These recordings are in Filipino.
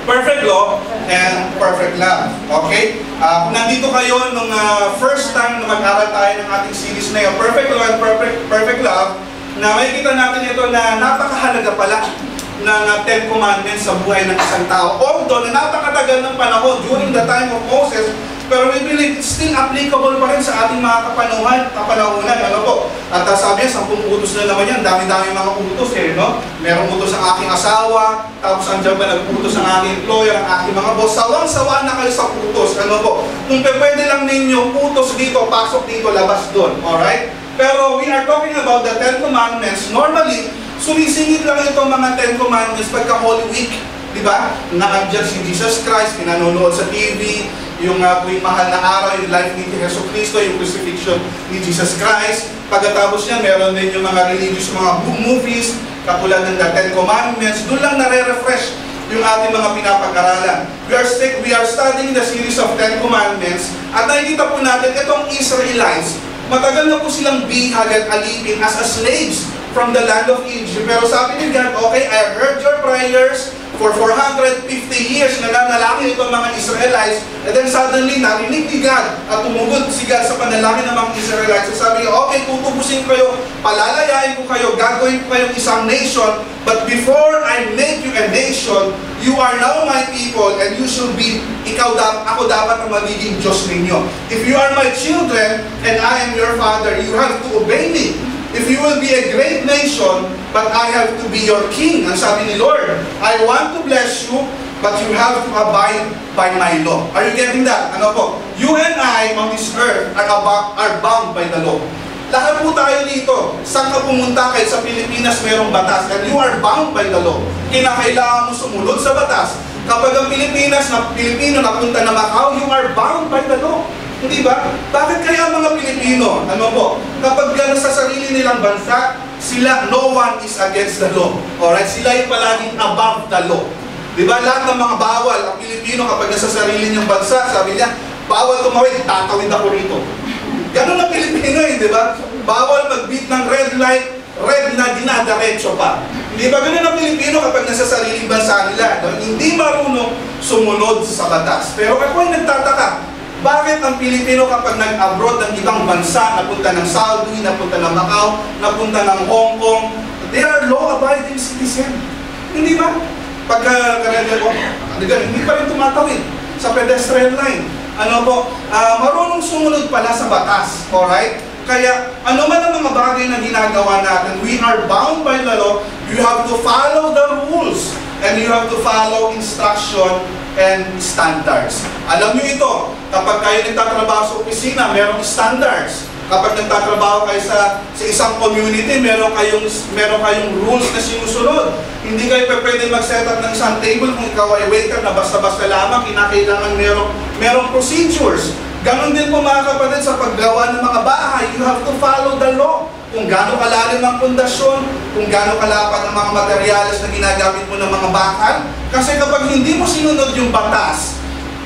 Perfect law and perfect love. Okay? Kung nandito kayo nung first time na mag-aral tayo ng ating series na yun, perfect law and perfect love, na makikita natin ito na napakahalaga pala ng Ten Commandments sa buhay ng isang tao. Although na napakatagal ng panahon during the time of Moses, pero we believe it's still applicable pa rin sa ating mga kapanahunan. Ano po? At sabi niya, 10 utos na naman yan. Dami-dami mga utos eh, no? Merong utos ang aking asawa, tapos andyan ba nag-utos ang aking employer, ang aking mga boss. Sawang-sawa na kayo sa utos. Ano po? Kung pwede lang ninyo utos dito, pasok dito, labas doon. Alright? Pero we are talking about the Ten Commandments. Normally, sumisingit lang itong mga Ten Commandments pagka Holy Week. Diba? Nakandyan si Jesus Christ, pinanonood sa TV, yung tuwing mahal na araw, yung life ni Jesus Cristo, yung crucifixion ni Jesus Christ. Pagkatapos niya, meron din yung mga religious mga movies, katulad ng the Ten Commandments. Doon lang nare-refresh yung ating mga pinapag-aralan. We are studying the series of Ten Commandments at nakikita po natin itong Israelites. Matagal na po silang bihag at alipin as slaves from the land of Egypt. Pero sabi ni God, okay, I heard your prayers. For 450 years, nananalangin itong mga Israelites, and then suddenly, narinig ni God at tumugod si God sa panalangin ng mga Israelites. So sabi niya, okay, tutubusin kayo, palalayain ko kayo, gagawin ko kayong isang nation, but before I make you a nation, you are now my people, and you should be, ako dapat ang magiging Diyos ninyo. If you are my children, and I am your father, you have to obey me. If you will be a great nation, but I have to be your king. Ang sabi ni Lord, I want to bless you, but you have to abide by my law. Are you getting that? Ano po? You and I on this earth are bound by the law. Lahat po tayo dito. Saan ka pumunta kahit sa Pilipinas mayroong batas, and you are bound by the law. Kinakailangan mo sumunod sa batas. Kapag ang Pilipino napunta na Macau, you are bound by the law. Hindi ba? Bakit kaya mga Pilipino, ano po, kapag gano'n sa sarili nilang bansa, sila, no one is against the law. Alright? Sila yung palaging above the law. Di ba? Lahat ng mga bawal, ang Pilipino kapag nasa sarili niyang bansa, sabi niya, bawal tumawid, tatawid ako rito. Gano'n ang Pilipino eh, di ba? Bawal mag-beat ng red light, red na dinadaretso pa. Di ba? Gano'n ang Pilipino kapag nasa sariling bansa nila, hindi marunong sumunod sa batas. Pero ako ay nagtataka, bakit ang Pilipino kapag nag-abroad ng ibang bansa, napunta ng Saudi, napunta ng Macau, napunta ng Hong Kong, they are law-abiding citizen. Hindi ba? Pagka hindi pa rin tumatawid sa pedestrian line. Ano po? Marunong sumunod pala sa batas. Alright? Kaya, ano man ang mga bagay na ginagawa natin, we are bound by the law. You have to follow the rules. And you have to follow instruction and standards. Alam niyo ito, kapag kayo nagtatrabaho sa opisina, merong standards. Kapag nagtatrabaho kayo sa isang community, meron kayong rules na sinusunod. Hindi kayo pwede mag-set up ng isang table kung ikaw ay waiter na basta-basta lamang, kinakailangan merong procedures. Ganon din po mga kapatid sa paggawa ng mga bahay, you have to follow the law. Kung gaano kalalim ang pundasyon, kung gaano kalapat ang mga materyales na ginagamit mo ng mga bakal. Kasi kapag hindi mo sinunod yung batas,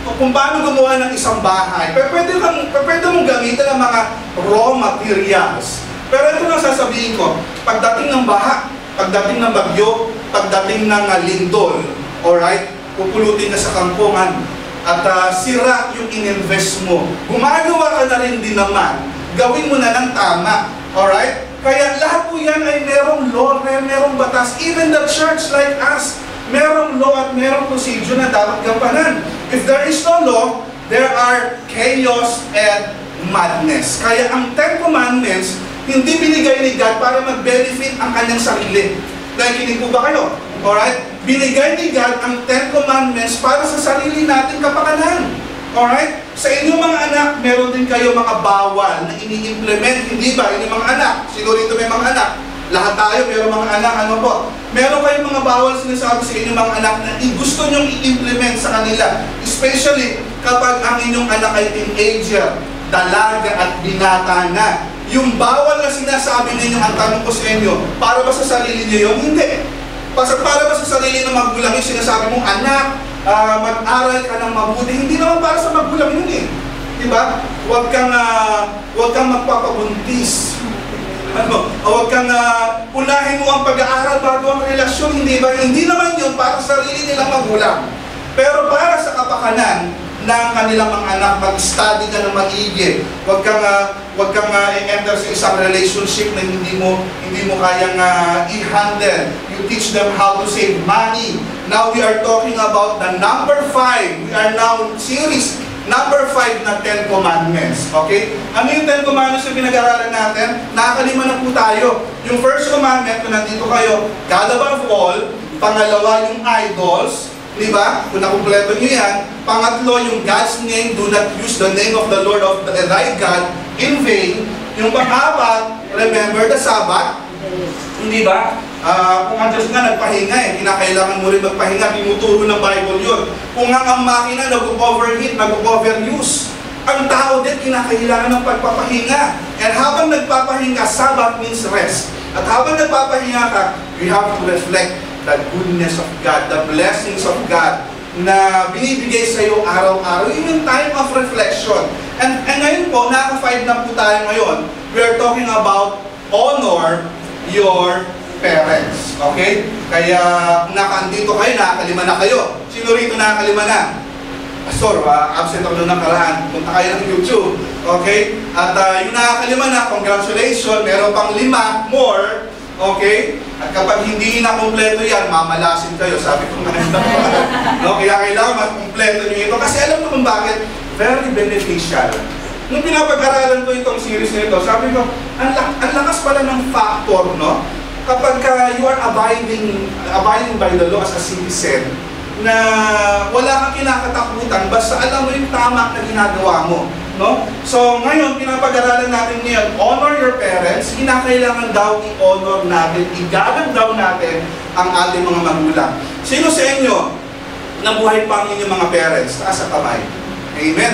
kung paano gumawa ng isang bahay, pwede mong gamitin ang mga raw materials. Pero ito lang sasabihin ko, pagdating ng baha, pagdating ng bagyo, pagdating ng lindol, alright, pupulutin ka sa kampungan, at sira yung ininvest mo. Gumagawa ka na rin din naman, gawin mo na ng tama. Alright? Kaya lahat po yan ay merong law, merong batas. Even the church like us, merong law at merong procedure na dapat gampanan. If there is no law, there are chaos and madness. Kaya ang Ten Commandments, hindi binigay ni God para mag-benefit ang kanyang sarili. Nakikinig po ba kayo? Alright? Binigay ni God ang Ten Commandments para sa sarili nating kapakanan. Alright? Sa inyong mga anak, meron din kayo mga bawal na ini-implement. Hindi ba? Inyong mga anak. Sino rito may mga anak? Lahat tayo, meron mga anak. Ano po? Meron kayong mga bawal sinasabi sa inyong mga anak na gusto nyong i-implement sa kanila. Especially kapag ang inyong anak ay teenager, dalaga at binata na. Yung bawal na sinasabi ninyo, ang tanong ko sa inyo, para ba sa sarili niyo yun? Hindi. Para ba sa sarili ng magulang yung sinasabi mong anak, mag-aral ka ng mabuti, hindi naman para sa magulang yun eh. Diba? Huwag kang magpapabuntis. Huwag kang unahin mo ang pag-aaral bago ang relasyon, hindi ba? Hindi naman yun para sa sarili nilang magulang. Pero para sa kapakanan ng kanilang mga anak, mag-study ka ng maigi. Huwag kang i-enter sa isang relationship na hindi mo kayang i-handle. You teach them how to save money. Now we are talking about the number 5. We are now series number 5 na 10 Commandments. Okay? Ano yung 10 Commandments na pinag-aralan natin? Nakakalima na po tayo. Yung first commandment, kung nandito kayo, God above all. Pangalawa, yung idols. Diba? Kung nakumpleto nyo yan. Pangatlo, yung God's name, do not use the name of the Lord of thy God in vain. Yung pang-apat, remember the Sabbath. Hindi ba? Kung ang Diyos nga nagpahinga kinakailangan mo rin magpahinga, tinuturo ng Bible yun. Kung ang makina nag-overheat, nag-overuse, ang tao din kinakailangan ng pagpapahinga. And habang nagpapahinga, Sabbath means rest. At habang nagpapahinga ka, you have to reflect the goodness of God, the blessings of God na binibigay sa iyo araw-araw. Yun yung time of reflection. And ngayon po, naka-5 na po tayo ngayon. We are talking about honor your parents. Okay? Kaya kung nakaandito kayo, nakakalima na kayo. Sino rito nakakalima na? Pastor, absent ako ng nakaraan. Punta kayo ng YouTube. Okay? At yung nakakalima na, congratulations. Meron pang 5 more. Okay? At kapag hindi na kumpleto yan, mamalasin kayo. Sabi ko nga no? Kaya kailangan makumpleto nyo ito. Kasi alam mo kung bakit? Very beneficial. Nung pinapag-aralan ko itong series nito, sabi ko, ang lakas pala ng factor, no? Kapag you are abiding by the law as a citizen, na wala kang kinakatakutan, basta alam mo yung tama na ginagawa mo. No? So, ngayon, pinapag-aralan natin ngayon, honor your parents. Kinakailangan daw i-honor natin, igalang daw natin ang ating mga magulang. Sino sa inyo nabuhay pa ang inyong mga parents? Taas sa kamay. Amen.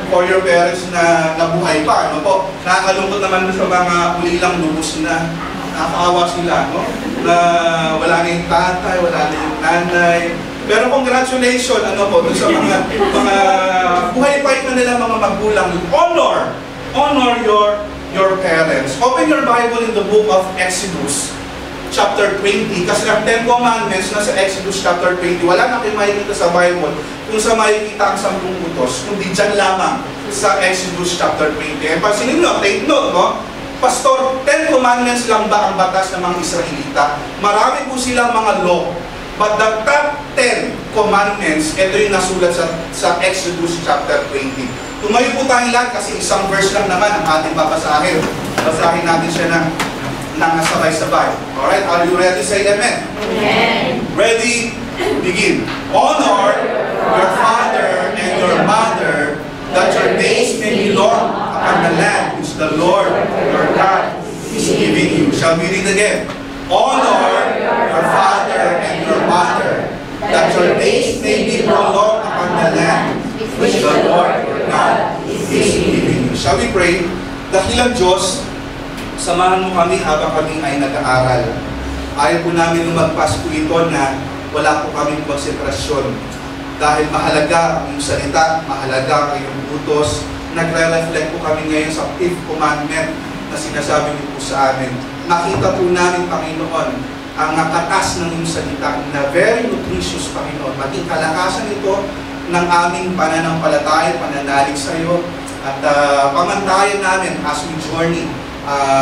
For your parents na nabuhay pa. Ano po? Nakakalungkot naman sa mga ulilang lubos na nakakaawa sila. No? Na wala na yung tatay, wala na yung nanay. Pero congratulations, ano po, dun sa mga buhay pa yung kanilang mga magulang. Honor your parents. Open your Bible in the book of Exodus, chapter 20. Kasi ang 10 Commandments na sa Exodus chapter 20, wala na kayo makikita sa Bible kung sa makikita ang 10 utos, kundi dyan lamang sa Exodus chapter 20. E pansinin nyo, take note, no? Pastor, 10 Commandments lang ba ang batas ng mga Israelita? Marami po silang mga law. But the top 10 commandments, ito yung nasulat sa Exodus chapter 20. Tumayo po tayong lahat kasi isang verse lang naman ang ating babasahin. Basahin natin siya ng sabay-sabay. Alright, are you ready? Say amen. Amen. Ready? Begin. Honor your father and your mother, that your days may be long upon the land which the Lord your God is giving you. Shall we read again? Honor your father and your mother, that your days may be prolonged upon the land which the Lord your God is giving you. Shall we pray? Dakilang Diyos, samahan mo kami habang kami ay nag-aaral. Ayaw po namin lumagpas po ito na wala po kaming konsentrasyon. Dahil mahalaga ang iyong salita, mahalaga ang iyong utos. Nagre-reflect po kami ngayon sa 5th commandment na sinasabi niyo po sa amin. Makita po namin, Panginoon, ang nakatas ng iyong salita na very nutritious, Panginoon. Maging kalakasan ito ng aming pananampalataya, pananalig sa iyo, at pamantayan namin as we journey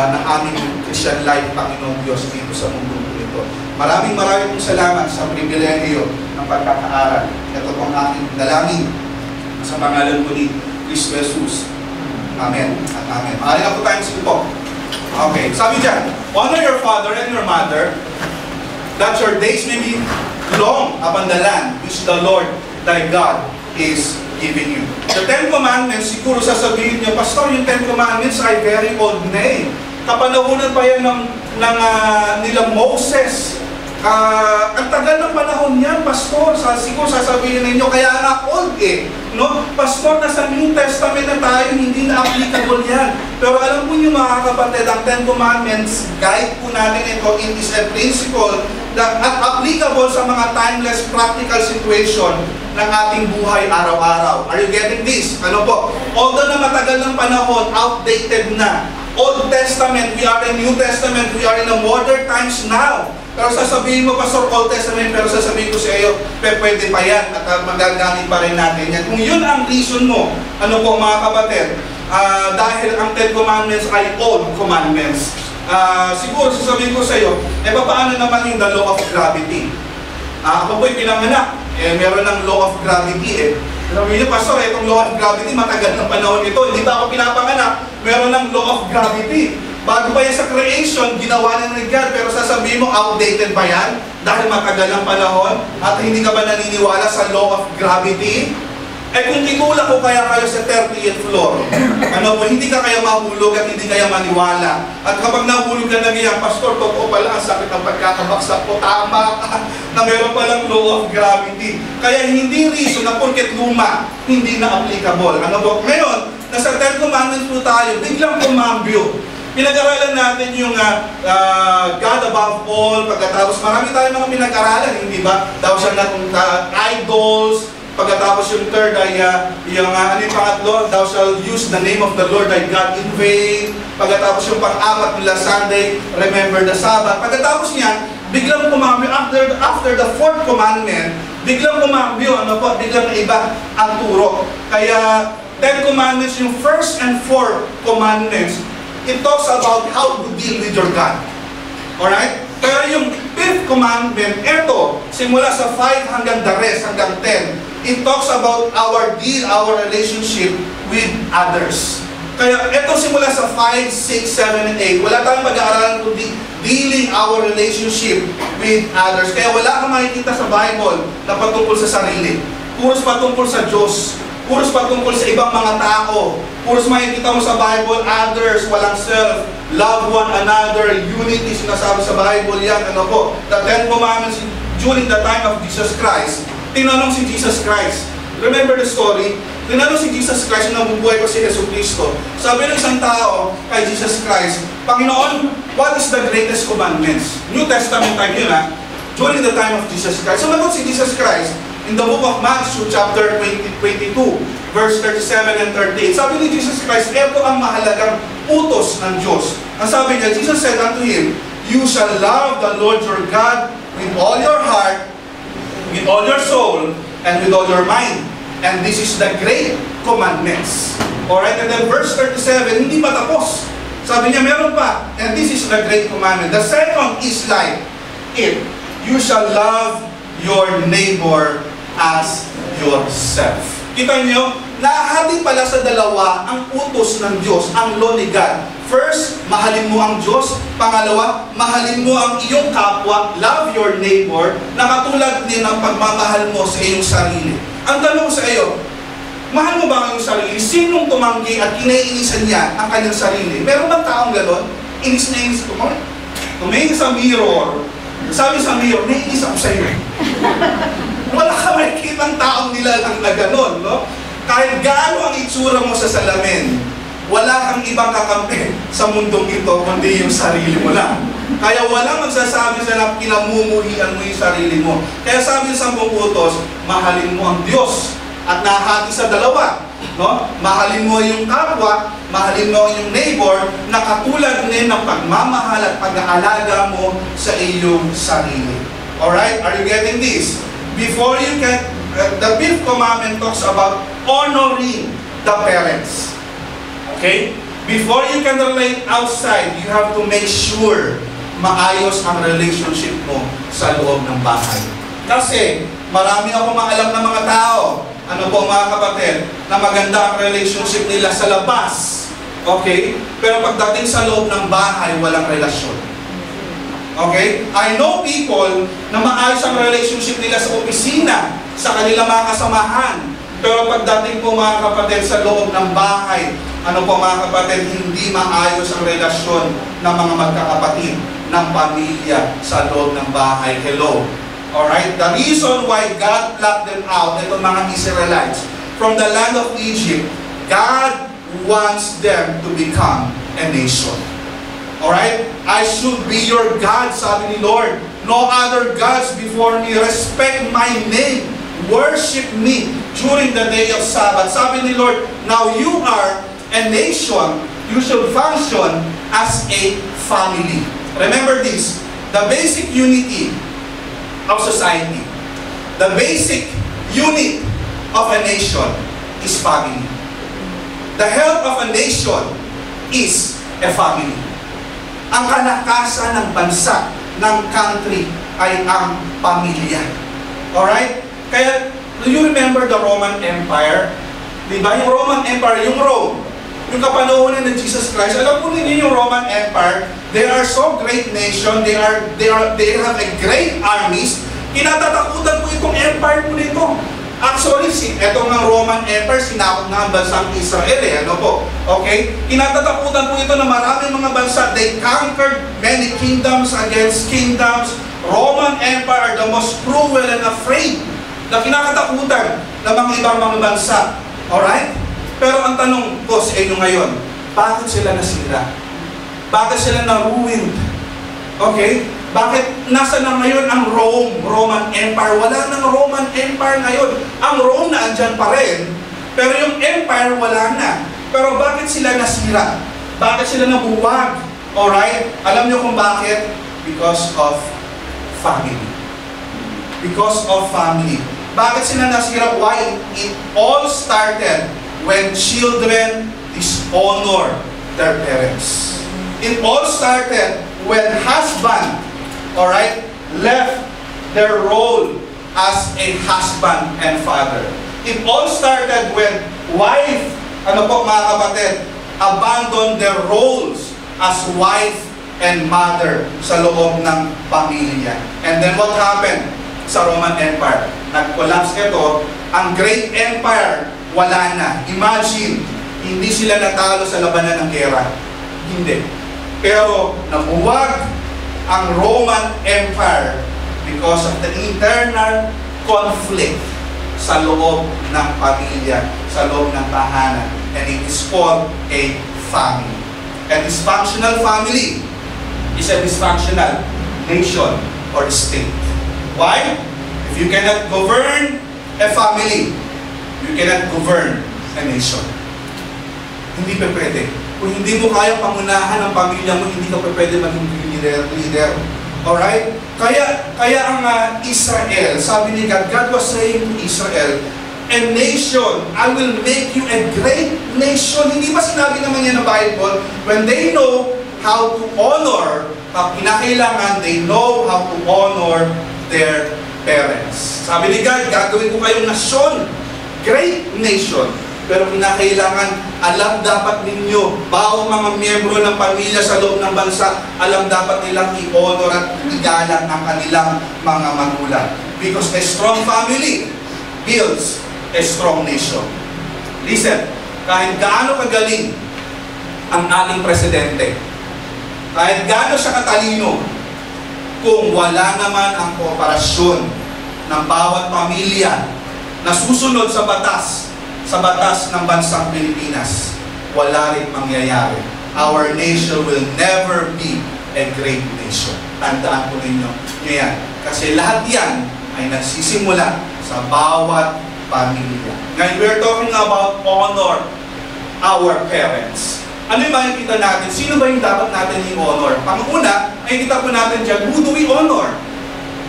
ng aming Christian life, Panginoon Diyos, dito sa mundo ito. Maraming pong salamat sa pribilehiyo ng pagkakaaral. Ito pong aking dalangin sa pangalan po ni Cristo Jesus. Amen at amen. Maaari na po tayong sumpo. Okay, sabi dyan, honor your father and your mother, that your days may be long upon the land which the Lord thy God is giving you. The 10 Commandments, siguro sasabihin niyo, Pastor, yung 10 Commandments ay very old na eh. Kapanahunan pa yan nila Moses. Ang tagal ng panahon niyan, Pastor, siguro sasabihin ninyo, kaya nga old eh. No? Pastor, nasa New Testament na tayo, hindi na applicable yan. Pero alam po niyo mga kapatid, ang 10 Commandments, guide po natin ito, it is a principle that applicable sa mga timeless practical situation ng ating buhay araw-araw. Are you getting this? Ano po? Although na matagal ng panahon, outdated na, Old Testament, we are in New Testament, we are in the modern times now. Pero sasabihin mo, Pastor, Old Testament, pero sasabihin ko sa iyo, pwede pa yan at magagamit pa rin natin yan. Kung yun ang reason mo, ano po mga kapatid, dahil ang Ten Commandments ay Old Commandments, siguro sasabihin ko sa iyo, paano naman yung the law of gravity? Ako po'y pinanganak, meron ng law of gravity Sabi niyo, Pastor, itong law of gravity, matagal ng panahon ito, hindi ba ako pinapanganak? Meron ng law of gravity. Bago pa yan sa creation, ginawa na ni God, pero sasabihin mo, outdated ba yan? Dahil matagal ng panahon, at hindi ka ba naniniwala sa law of gravity? Kung itulak ko kaya kayo sa 30th floor, hindi ka kaya mahulog at hindi kaya maniwala. At kapag nahulog ka na ganyan, Pastor, totoo pala, ang sakit ng pagkakabaksak ko, tama ka, na meron palang law of gravity. Kaya hindi reason na porket luma, hindi na applicable. Ngayon, nasa 10 Commandments po tayo, biglang kumambyo. Pinag-aralan natin yung God above all, pagkatapos marami tayong mga pinag-aralan, hindi ba? Daw siya idols, pagkatapos yung third ay yung pangatlo, thou shall use the name of the Lord thy God in vain. Pagkatapos yung pang-apat nila Sunday, remember the Sabbath. Pagkatapos niyan, biglang kumambyo, after the fourth commandment, biglang kumambyo, biglang iba ang turo. Kaya, 10 commandments, yung first and fourth commandments, it talks about how to deal with your God. Alright? Pero yung 5th commandment, ito, simula sa 5 hanggang the rest, hanggang 10, it talks about our relationship with others. Kaya ito simula sa 5, 6, 7, and 8, wala tayong pag-aaralan kundi dealing our relationship with others. Kaya wala kang makikita sa Bible na patungkol sa sarili. Puros patungkol sa Diyos. Puros patungkol sa ibang mga tao. Puros makikita mo sa Bible, others, walang self, love one another, unity, sinasabi sa Bible yan, the 10 Commandments during the time of Jesus Christ. Tinanong si Jesus Christ. Remember the story? Tinanong si Jesus Christ na nabubuhay pa si Yesu Cristo. Sabi ng isang tao kay Jesus Christ, Panginoon, what is the greatest commandments? New Testament time yun during the time of Jesus Christ. Sumagot si Jesus Christ in the book of Matthew chapter 22, verse 37 and 38. Sabi ni Jesus Christ, ito ang mahalagang utos ng Diyos. Ang sabi niya, Jesus said unto him, you shall love the Lord your God with all your heart, with all your soul, and with all your mind. And this is the great commandments. Alright, and then verse 37, hindi pa tapos. Sabi niya, meron pa. And this is the great commandment. The second is like it. You shall love your neighbor as yourself. Kita niyo, nahati pala sa dalawa ang utos ng Diyos, ang law ni God. First, mahalin mo ang Diyos. Pangalawa, mahalin mo ang iyong kapwa. Love your neighbor, na katulad din ng pagmamahal mo sa iyong sarili. Ang tanong sa iyo, mahal mo ba ang iyong sarili? Sinong tumanggi at kinaiinisan niya ang kanyang sarili? Meron bang taong gano'n? Inis na inis ko. Tumingin sa mirror. Sabi sa mirror, naiinis ako sa iyo. Wala ka makikitang taong nilalang na gano'n, no? Kahit gaano ang itsura mo sa salamin, wala kang ibang kakampi sa mundong ito, kundi yung sarili mo lang. Kaya walang magsasabi sa na kinamumuhian mo yung sarili mo. Kaya sabi sa 10 utos, mahalin mo ang Diyos. At nahati sa dalawa, no? Mahalin mo yung kapwa, mahalin mo yung neighbor, na katulad din ng pagmamahal at pag-aalaga mo sa iyong sarili. Alright? Are you getting this? Before you can, the 5th commandment talks about honoring the parents. Okay? Before you can relate outside, you have to make sure maayos ang relationship mo sa loob ng bahay. Kasi, marami ako maalam na mga tao, mga kapatid, na maganda ang relationship nila sa labas. Okay? Pero pagdating sa loob ng bahay, walang relasyon. Okay? I know people na maayos ang relationship nila sa opisina, sa kanilang mga kasamahan. Pero pagdating po mga kapatid sa loob ng bahay, mga kapatid, hindi maayos ang relasyon ng mga magkakapatid, ng pamilya sa loob ng bahay. Hello? Alright? The reason why God plucked them out, itong mga Israelites, from the land of Egypt, God wants them to become a nation. Alright? I should be your God, sabi ni Lord. No other gods before me. Respect my name. Worship me during the day of Sabbath. Sabi ni Lord, now you are a nation you should function as a family. Remember this, the basic unity of society, the basic unit of a nation is family. The health of a nation is a family. Ang kalakasan ng bansa, ng country, ay ang pamilya. Alright? Kaya, do you remember the Roman Empire? Diba? Yung Roman Empire, yung Rome, yung kapanahonan ng Jesus Christ, alam po ninyo yung Roman Empire, they are so great nation, they have a great armies, kinatatakutan po itong empire po nito. Actually, etong ng Roman Empire, sinakop na ang bansang Israel ano po? Okay? Kinatatakutan po ito ng maraming mga bansa. They conquered many kingdoms against kingdoms. Roman Empire are the most cruel and afraid na kinakatakutan ng mga ibang mga bansa. Alright? Pero ang tanong ko sa inyo ngayon, bakit sila nasira? Bakit sila na-ruined? Okay? Bakit nasa na ngayon ang Roman Empire? Wala nang Roman Empire ngayon. Ang Rome na andyan pa rin, pero yung Empire wala na. Pero bakit sila nasira? Bakit sila nabuwag? Alright? Alam niyo kung bakit? Because of family. Because of family. Bakit sila nasira? Why? It all started when children dishonor their parents. It all started when husband, alright, left their role as a husband and father. It all started when wife, ano po mga kapatid, abandoned their roles as wife and mother sa loob ng pamilya. And then what happened sa Roman Empire? Nag-collapse ito. Ang great empire, wala na. Imagine, hindi sila natalo sa labanan ng gera. Hindi. Pero nabuwag ang Roman Empire because of the internal conflict sa loob ng pamilya, sa loob ng tahanan. And it is called a family. A dysfunctional family is a dysfunctional nation or state. Why? If you cannot govern a family, you cannot govern a nation. Hindi pa pwede. Kung hindi mo kaya pangunahan ang pamilya mo, hindi ka pa pwede maging leader. Alright? Kaya ang Israel, sabi ni God, God was saying to Israel, a nation, I will make you a great nation. Hindi ba sinabi naman yan ng Bible? When they know how to honor, kinakailangan, they know how to honor their parents. Sabi ni God, gagawin ko kayong nasyon, great nation. Pero kinakailangan, alam dapat ninyo, bawang mga miyembro ng pamilya sa loob ng bansa, alam dapat nilang i-honor at igalang ang kanilang mga magulang. Because a strong family builds a strong nation. Listen, kahit gaano kagaling ang ating presidente, kahit gaano siya katalino, kung wala naman ang kooperasyon ng bawat pamilya na susunod sa batas ng bansang Pilipinas, wala rin mangyayari. Our nation will never be a great nation. Tandaan po ninyo yan. Kasi lahat yan ay nagsisimula sa bawat pamilya. Ngayon, we're talking about honor our parents. Ano yung makikita natin? Sino ba yung dapat natin i-honor? Panguna, makikita po natin dyan, who do we honor?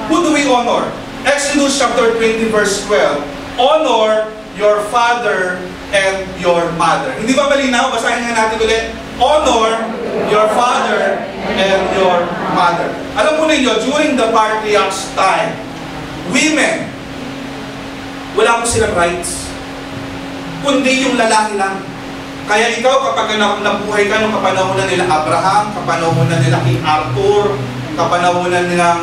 Who do we honor? Exodus chapter 20 verse 12, honor your father and your mother. Hindi ba malinaw? Basahin nga natin ulit. Honor your father and your mother. Alam po ninyo, during the patriarch's time, women, wala po silang rights. Kundi yung lalaki lang. Kaya ikaw, kapag nabuhay ka nung kapanahonan nila Abraham, kapanahonan nila King Arthur, kapanahonan nilang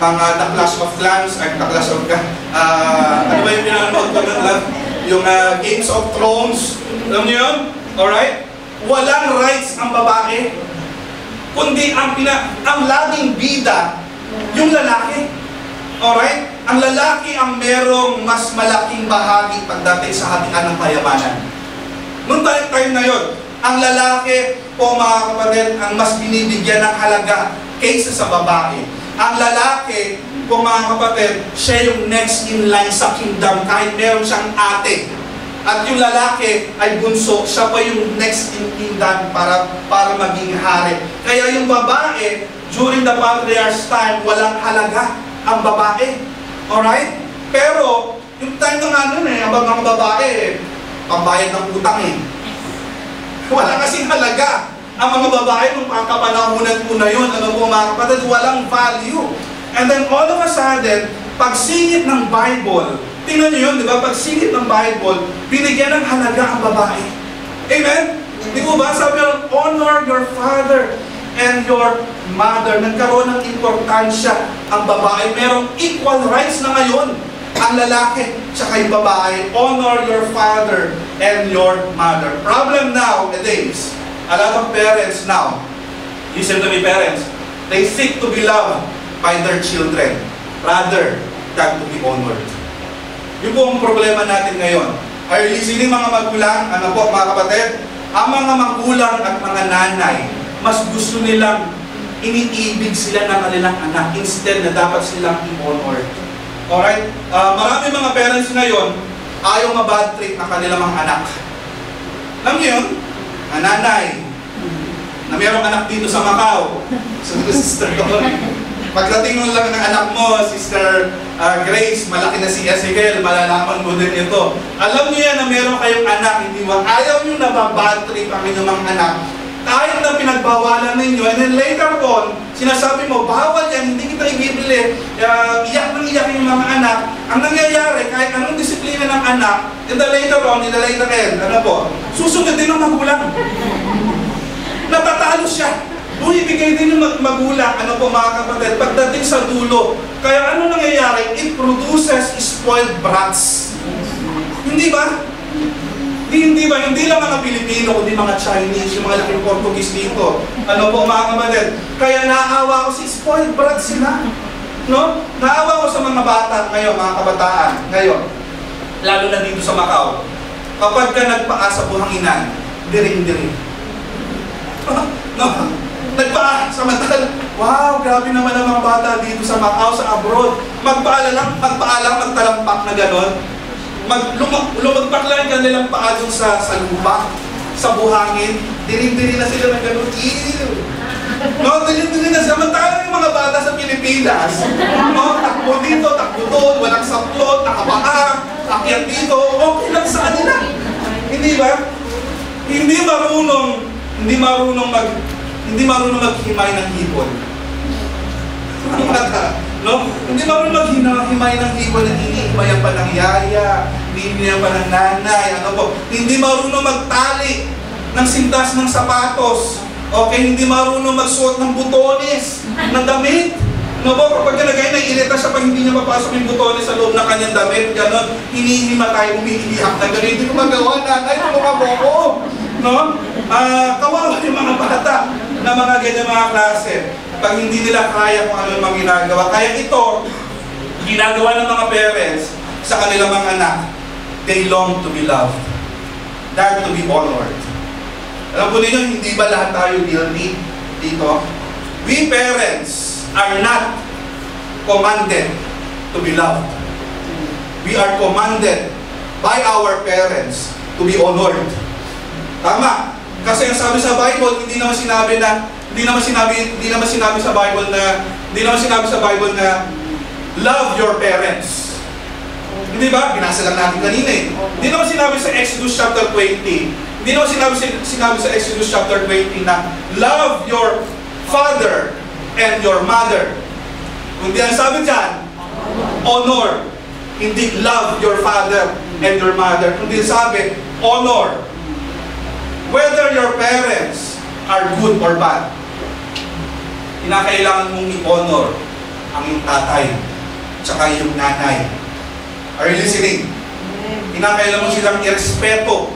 mga The Clash of Clans, ay The Clash of ano ba yung pinanood ko ng yung Games of Thrones, alam niyo yun? Alright? Walang rights ang babae, kundi ang laging bida, yung lalaki. Alright? Ang lalaki ang merong mas malaking bahagi pagdating sa hatian ng kayamanan. Noong time na yun, ang lalaki po mga kapatid, ang mas binibigyan ng halaga kaysa sa babae. Ang lalaki po mga kapatid, siya yung next in line sa kingdom kahit meron siyang ate. At yung lalaki ay bunso, siya pa yung next in kingdom para maging hari. Kaya yung babae, during the patriarch's time, walang halaga ang babae. Alright? Pero, yung time na nga nun ang mga babae, pambayad ng utang Wala kasing halaga. Ang mga babae, nung kapanahunan po na yun, ano po mga kapatid, walang value. And then all of a sudden, pagsingit ng Bible, tingnan nyo yun, di ba? Pagsingit ng Bible, binigyan ng halaga ang babae. Amen? Di mo ba? Sabi nyo, honor your father and your mother. Nagkaroon ng importansya ang babae. Merong equal rights na ngayon ang lalaki tsaka yung babae. Honor your father and your mother. Problem nowadays, a lot of parents now, listen to me parents, they seek to be loved by their children rather than to be honored. Yun po ang problema natin ngayon. Are you listening mga magulang? Ano po mga kapatid? Ang mga magulang at mga nanay, mas gusto nilang iniibig sila ng kanilang anak instead na dapat silang i-honor. Alright? Marami mga parents ngayon, ayaw mabad trip ang kanilang mga anak. Alam niyo yun? Ang nanay, na mayroong anak dito sa Macau. So, sister ko, pagdating mo lang ng anak mo, Sister Grace, malaki na si Ezekiel, malalaman mo din ito. Alam niyo yan na meron kayong anak, hindi mo, ayaw nyo na ba-bad trip ang inyong mga anak, kahit na pinagbawalan ninyo, and then later on, sinasabi mo, bawal yan, hindi kita ibibili, iyak ng iyak yung mga anak. Ang nangyayari, kahit anong disiplina ng anak, and then later on, in the later end, ano po, susunod din ng magulang. Natatalo siya. Ibigay din yung magulang, ano po mga kapatid, pagdating sa dulo. Kaya ano nangyayari? It produces spoiled brats. Hindi ba? Hindi ba? Hindi lang mga Pilipino, kundi mga Chinese, yung mga laking Portuguese dito. Ano po mga kapatid? Kaya naawa ko si spoiled brats sila. No? Naawa ko sa mga bata ngayon, mga kabataan ngayon. Lalo na dito sa Macau. Kapag ka nagpaa sa buhanginan, diring-diring. No? Nagpaa, samantal, wow, grabe naman ang mga bata dito sa Macau, sa abroad. Magpaa lang, magtalampak na gano'n. Lumagpak lang yung kanilang paa dun sa lupa, sa buhangin. Diring-diri na sila na gano'n. No, diring-diri na. Samantal yung mga bata sa Pilipinas. No, takbo dito, takbo doon, walang saplot, nakapaa, akyat dito, okay lang sa kanila. Hindi ba? Hindi marunong maghimay ng hipon. No? Hindi marunong maghimay ng hipon na inihimayan pa ng yaya, inihimayan pa ng nanay, ano po. Hindi marunong magtali ng sintas ng sapatos. Okay, hindi marunong magsuot ng butones ng damit. No po, kapag nagay naiirita siya pag hindi niya mapasok yung butones sa loob ng kanyang damit, gano'n, hinihimatay, umiiyak na gano'n, hindi ko magawa, nanay, tulungan mo ko. No? Kawawa yung mga bata na mga ganyan mga klase pag hindi nila kaya kung ano yung mga ginagawa. Kaya ito, ginagawa ng mga parents sa kanilang mga anak. They long to be loved, that to be honored. Alam po ninyo, hindi ba lahat tayo guilty dito? We parents are not commanded to be loved. We are commanded by our parents to be honored. Tama. Kasi ang sabi sa Bible, hindi naman sinabi sa Bible na love your parents. Hindi ba? Binasa lang natin kanina eh. Hindi naman sinabi sa Exodus chapter 20. Hindi naman sinabi sa Exodus chapter 20 na love your father and your mother. Kundi ang sabi dyan, honor. Hindi love your father and your mother. Kundi sabi, honor. Whether your parents are good or bad, kinakailangan mong i-honor ang iyong tatay tsaka yung nanay. Are you listening? Kinakailangan mo silang i-respeto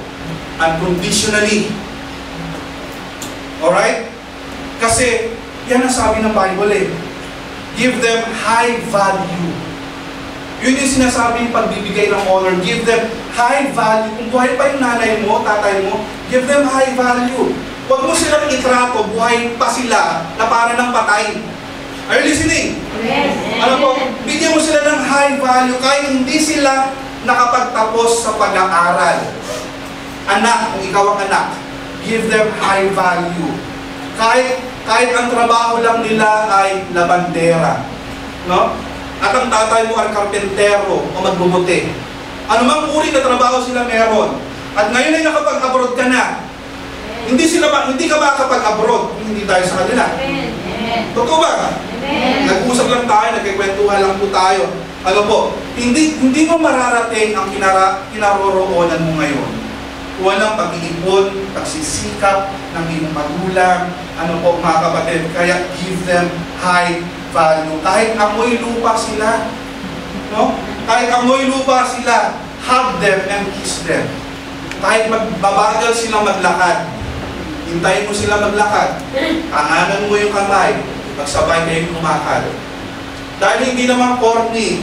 unconditionally. Alright? Kasi yan ang sabi ng Bible eh. Give them high value. Yun yung sinasabi yung pagbibigay ng honor. Give them high value. Kung buhay pa yung nanay mo, tatay mo, give them high value. Huwag mo silang itrato, buhay pa sila na para ng patay. Are you listening? Yes. Ano po? Bigyan mo sila ng high value kahit hindi sila nakapagtapos sa pag-aaral. Anak, kung ikaw ang anak, give them high value. Kahit ang trabaho lang nila ay labandera, no? At ang tatay mo ay karpentero o magbubuti. Anumang uri na trabaho sila meron. At ngayon ay nakapag-abroad ka na. Hindi ka makakapag-abroad kung hindi tayo sa kanila. Totoo ba? Nag-usap lang tayo, nagkikwentuhan lang po tayo. Ano po, hindi mo mararating ang kinaroroonan mo ngayon. Walang pag-iipon, pagsisikap ng iyong magulang, ano po mga kapatid, kaya give them high value. Kahit amoy lupa sila, no? Kahit amoy lupa sila, hug them and kiss them. Kahit magbabagal silang maglakad, hintayin mo sila maglakad, anganan mo yung kamay, magsabay kayong lumakad. Dahil hindi naman corny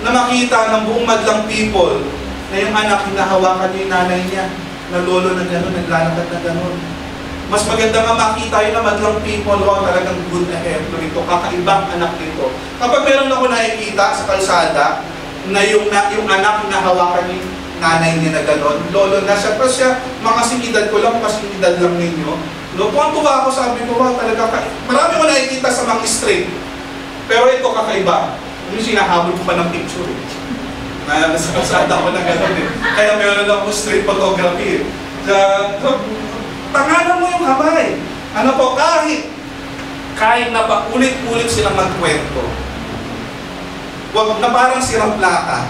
na makita ng buong madlang people na yung anak hinahawakan niya yung nanay niya, na lolo na gano'n, naglalakad na gano'n. Mas maganda nga makita yun na madlang people, wow, talagang good ehemplo nito, kakaibang anak nito. Kapag meron ako nakikita sa kalsada na yung anak hinahawakan yung nanay niya na gano'n, lolo na siya, pero siya, makasing edad ko lang, kasing edad lang ninyo. No, kung tuwa ako, sabi ko, wow, talaga, marami ko nakikita sa mga street, pero ito kakaiba. Yung sinahabol ko pa ng picture eh. Nasa kalsada ko na gano'n eh. Kaya meron ako street photography eh. Tanganan mo yung kamay. Ano po, kahit na paulit-ulit silang magkwento, wag na parang sirang plaka.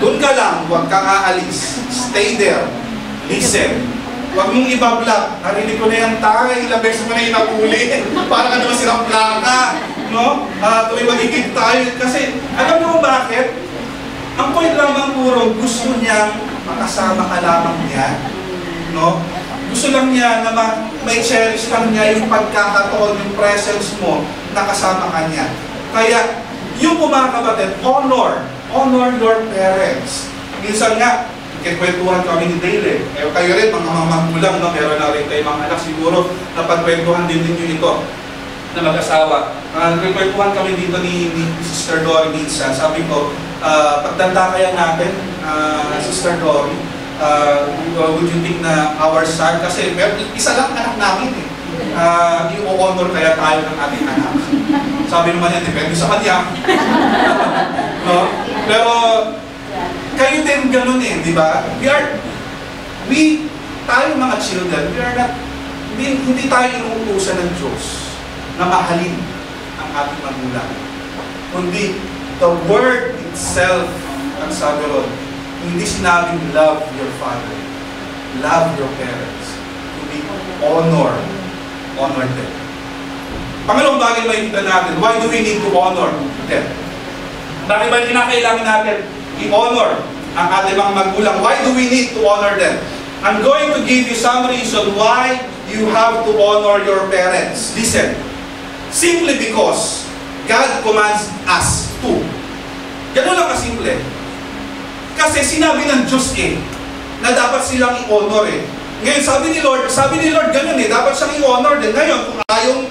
Doon ka lang, huwag kang aalis. Stay there. Listen. Huwag mong ibablog. Narinig ko na yung tayo, ilang beses mo na yung napuli. Parang ano sirang plaka. No? Tuwing magiging tayo. Kasi, alam mo bakit? Ang point lamang puro, gusto niyang makasama ka lamang niya. No? Gusto lang niya na may cherish lang niya yung pagkakataon, yung presence mo, nakasama ka niya. Kaya, yung mga kapatid, honor your parents. Minsan nga, kikwentuhan kami ni Dale. Kayo rin, mga magulang, no? Meron na rin kayo mga anak siguro, na pagkwentuhan din ninyo ito na mag-asawa. Kikwentuhan kami dito ni Sister Dory minsan. Sabi ko, pagtanda kaya natin, Sister Dory, would you think na our son, kasi isa lang anak namin eh, i-honor kaya tayo ng ating anak. Sabi naman yan, depende sa kanya. No? Pero, kayo din ganun eh, di ba? Tayo mga children, hindi tayo inuutusan ng Diyos na mahalin ang ating magulang. Kundi, the word itself, ang sabi ron, hindi sinabing love your father, love your parents, kundi honor them. Pangalawang bagay na makikita natin, why do we need to honor them? Bakit ba kinakailangan natin i-honor ang ating mga magulang? Why do we need to honor them? I'm going to give you some reason why you have to honor your parents. Listen, simply because God commands us to. Ganun lang kasimple. Kasi sinabi ng Diyos na dapat silang i-honor Ngayon, sabi ni Lord ganun dapat siyang i-honor din. Ngayon,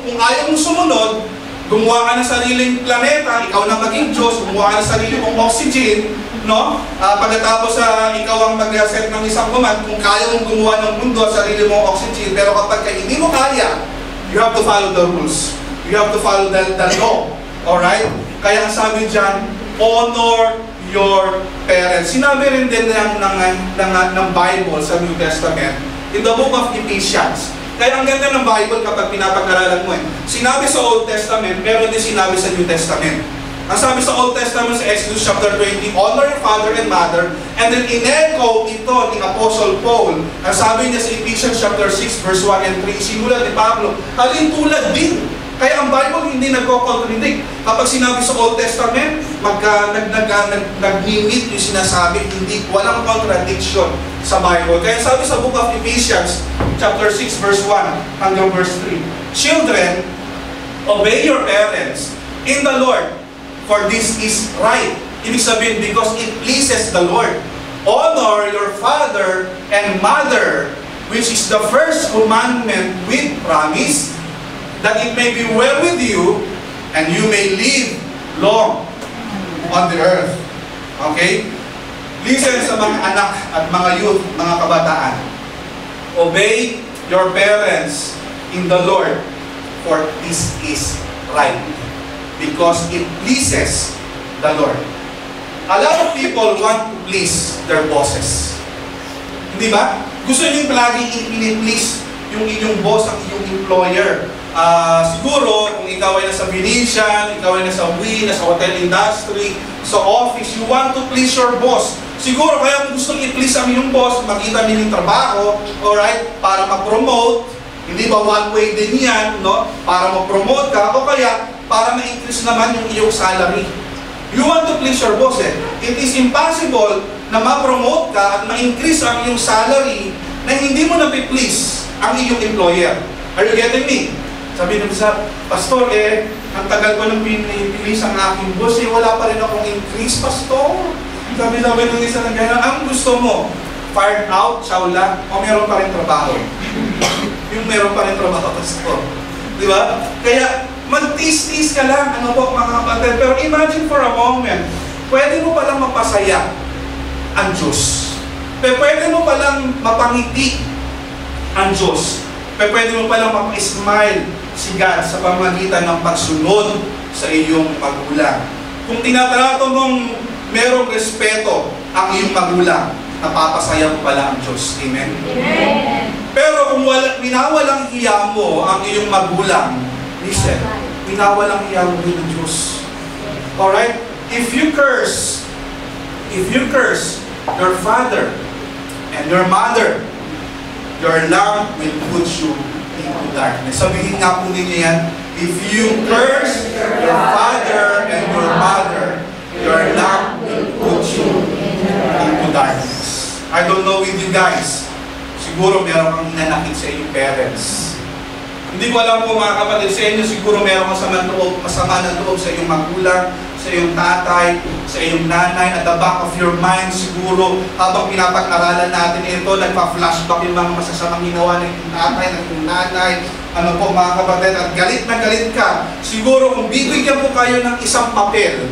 kung ayaw mong sumunod, gumawa ka ng sariling planeta, ikaw na maging Diyos, gumawa ka ng sarili mong oxygen, no? Pagkatapos ikaw ang mag-set ng isang command, kung kaya mong gumawa ng mundo, sarili mong oxygen, pero kapag hindi mo kaya, you have to follow the rules. You have to follow the law. Alright? Kaya ang sabi dyan, honor your parents. Sinabi rin din ng Bible sa New Testament, in the book of Ephesians. Kaya ang ganda ng Bible kapag pinapag-aralan mo Sinabi sa Old Testament, meron din sinabi sa New Testament. Ang sabi sa Old Testament sa Exodus chapter 20, honor your father and mother, and then in-echo ito ni Apostle Paul. Ang sabi niya sa Ephesians chapter 6 verse 1 and 3, sinulat ni Pablo, halin tulad din. Kaya ang Bible hindi nagko-contradict. Kapag sinabi sa Old Testament, nag-limit yung sinasabi, walang contradiction sa Bible. Kaya sabi sa book of Ephesians, chapter 6, verse 1 hanggang verse 3, children, obey your parents in the Lord, for this is right. Ibig sabihin, because it pleases the Lord. Honor your father and mother, which is the first commandment with promise, that it may be well with you, and you may live long on the earth. Okay? Listen sa mga anak at mga youth, mga kabataan. Obey your parents in the Lord, for this is right, because it pleases the Lord. A lot of people want to please their bosses. Hindi ba? Gusto niyo palagi i-please yung inyong boss, ang inyong employer. Siguro, kung ikaw ay nasa Venetian, ikaw ay nasa Wii, nasa hotel industry, sa office, you want to please your boss. Siguro, kaya kung gusto i-please ang inyong boss, makita niyo yung trabaho, alright, para ma-promote, hindi ba one way din yan, no? Para ma-promote ka, o kaya, para ma-increase naman yung iyong salary. You want to please your boss, eh. It is impossible na ma-promote ka at ma-increase ang iyong salary na hindi mo na-please ang iyong employer. Are you getting me? Sabi nung isa, Pastor, ang tagal ko nang pinipilis ang aking boss, wala pa rin akong increase, Pastor. Sabi nung isa na gano'n, ang gusto mo, fired out, sawla, o meron pa rin trabaho? Yung meron pa rin trabaho, Pastor. Di ba? Kaya, mag-tis-tis ka lang, ano po mga kapatid. Pero imagine for a moment, pwede mo palang mapasaya ang Diyos. Pwede mo palang mapangiti ang Diyos. Pwede mo palang mapa-smile si God sa pamamagitan ng pagsunod sa iyong magulang. Kung tinatrato mong merong respeto ang iyong magulang, napapasaya mo pala ang Diyos. Amen? Amen. Pero kung winawalang hiya mo ang iyong magulang, listen, winawalang hiya mo rin ang Diyos. Alright? If you curse your father and your mother, your lamp will put you into darkness. Sabihin nga po ninyo yan, if you curse your father and your mother, your lamp will put you into darkness. I don't know with you guys, siguro meron kang hinanakit sa iyong parents. Hindi ko alam po mga kapatid sa inyo, siguro meron kang masama ng loob sa iyong magulang, sa iyong tatay, sa iyong nanay, at the back of your mind, siguro habang pinapag-aralan natin ito, nagpa-flashback yung mga masasamang ginawa ng iyong tatay, ng iyong nanay, ano po mga kapatid, at galit na galit ka. Siguro kung bibigyan po kayo ng isang papel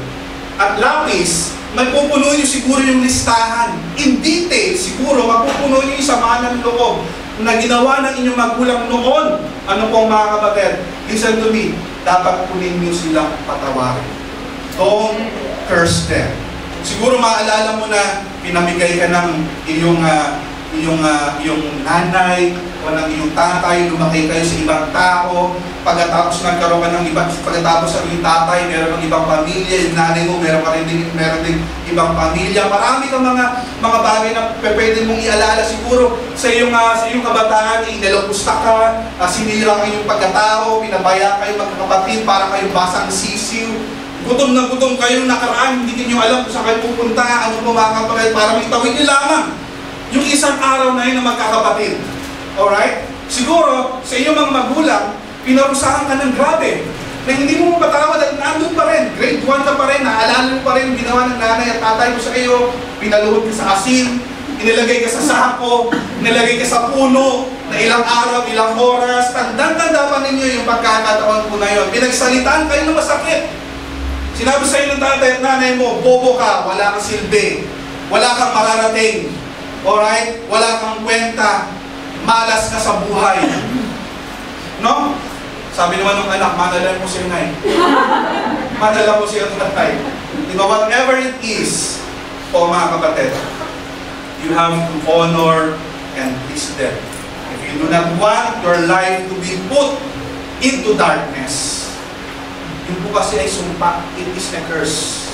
at lapis, magpupuno nyo siguro yung listahan. In detail, siguro magpupuno nyo yung sama ng loob na ginawa ng inyong magulang noon. Ano po mga kapatid? Listen to me, dapat kunin nyo silang patawarin. Don't curse them. Siguro maalala mo na pinamigay ka ng iyong nanay o ng iyong tatay, lumaki kayo sa ibang tao, pagkatapos nagkaroon ka ng pagkatapos sa iyong tatay, meron ng ibang pamilya, yung nanay mo, meron din ibang pamilya. Marami kang mga bagay na pwede mong ialala siguro sa iyong kabataan, inalapusta ka, sinira ang iyong pagkatao, pinabaya kayo magkakapatid, para kayo basang sisiw. Gutom na gutom kayong nakaraan, hindi niyo alam kung saan kayo pupunta, ano po mga kapatid, para makitawin niyo lamang yung isang araw na yun na magkakapatid. Alright? Siguro, sa iyong mga magulang, pinarusahan ka ng grabe, na hindi mo mapatawad at nandun pa rin. Grade 1 ka pa rin, naalala mo pa rin, ginawa ng nanay at tatay mo sa iyo, pinaluhod ka sa asin, inilagay ka sa sako, inilagay ka sa puno, na ilang araw, ilang oras, tandang-tanda pa ninyo yung pagkakataon po na yun. Pinagsalitaan kayo ng masakit. Sinabi sa iyo ng tatay at nanay mo, bobo ka, wala kang silbi, wala kang mararating, alright? Wala kang kwenta, malas ka sa buhay. No? Sabi naman ng anak, madala mo si Nay. Madala mo si tatay. Diba, whatever it is, o mga kapatid, you have to honor and please them. If you do not want your life to be put into darkness, yun po kasi ay sumpa, it is a curse.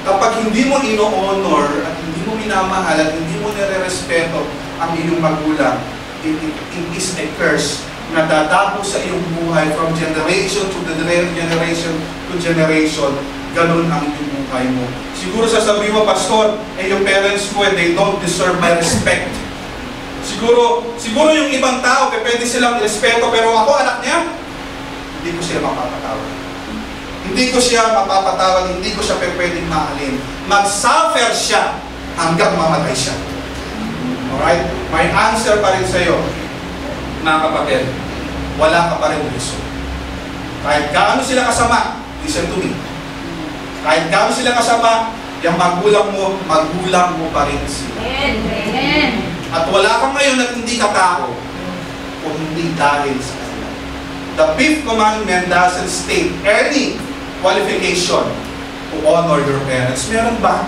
Kapag hindi mo ino-honor at hindi mo minamahal at hindi mo nire-respeto ang iyong magulang, it is a curse na dadapo sa iyong buhay from generation to generation to generation. Ganun ang iyong buhay mo. Siguro sasabihin mo, Pastor, yung parents ko, they don't deserve my respect. Siguro yung ibang tao, pwede silang respeto, pero ako, anak niya, hindi ko sila mapapatawad. Hindi ko siya mapapatawad, hindi ko siya pwedeng mahalin. Mag-suffer siya hanggang mamatay siya. Alright? May answer pa rin sa iyo, mga kapatid. Wala ka pa rin reason. Kahit gaano sila kasama, listen to me. Kahit gaano sila kasama, yung magulang mo pa rin sila. Amen. At wala kang ngayon at hindi ka tao, kung hindi dahil sa kanila. The fifth commandment doesn't state any qualification to honor your parents. Meron ba?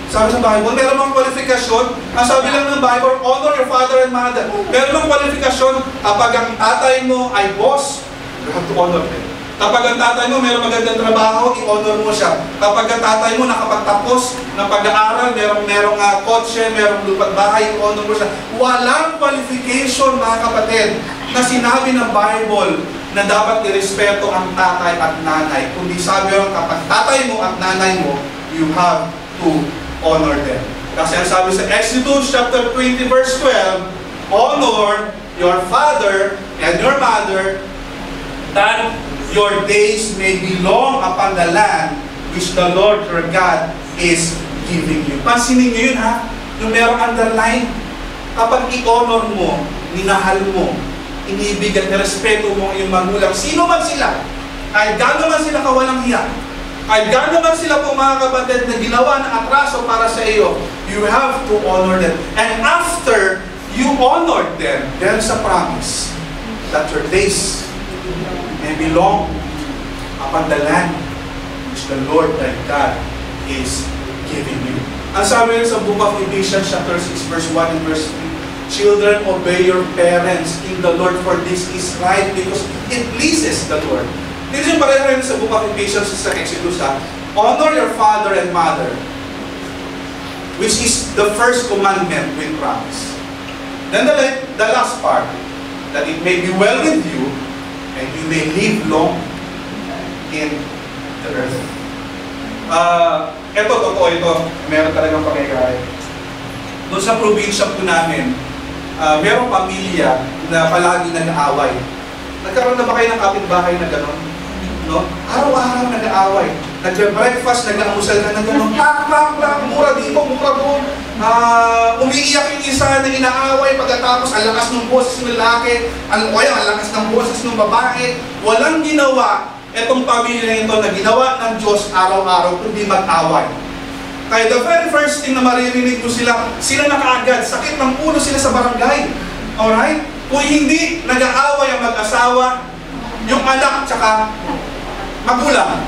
Sabi sa Bible, meron bang kwalifikasyon? Ang sabi lang ng Bible, honor your father and mother. Meron bang kwalifikasyon? Kapag ang tatay mo ay boss, you have to honor them. Kapag ang tatay mo meron magandang trabaho, i-honor mo siya. Kapag ang tatay mo nakapagtapos ng pag-aaral, merong kotse, merong lupa't bahay, i-honor mo siya. Walang qualification, mga kapatid, na sinabi ng Bible na dapat irespeto ang tatay at nanay. Kundi sabi lang, kapag tatay mo at nanay mo, you have to honor them. Kasi ang sabi sa Exodus chapter 20 verse 12, honor your father and your mother, that your days may be long upon the land which the Lord your God is giving you. Pansinin niyo yun, ha? Yung merong underline, kapag i-honor mo, minahal mo, inibig at respeto mo ang iyong magulang, sino man sila, kahit gaano man sila kawalang hiya, kahit gaano man sila po mga kapatid na ginawa ng atraso para sa iyo, you have to honor them. And after you honored them, there's a promise that your days may be long upon the land which the Lord thy God is giving you. Ang sabi rin sa book of Ephesians chapter 6 verse 1 and verse 3, children, obey your parents in the Lord, for this is right, because it pleases the Lord. Dito yung pareho rin sa book of Ephesians sa Exodus, ha? Honor your father and mother, which is the first commandment with promise. Then the last part, that it may be well with you, and you may live long in the earth. Ito, totoo ito. Meron talagang pangyayari. Doon sa probinsya po namin, merong pamilya na palagi nag-aaway. Nagkaroon na ba kayo ng kapitbahay na gano'n? No? Araw-araw nag-aaway. Nag-breakfast, nag-amusal na gano'n. Plak, mura dito, mura doon. Umiiyak yung isa na inaaway pagkatapos ang lakas ng boses ng lalaki, ang lakas ng boses ng babae. Walang ginawa itong pamilya nito na ginawa ng Diyos araw-araw kundi mag-away. Kaya the very first thing na maririnig mo sila na kaagad, sakit ng ulo sila sa barangay. Alright? Kung hindi nag-aaway ang mag-asawa, yung anak tsaka magulang.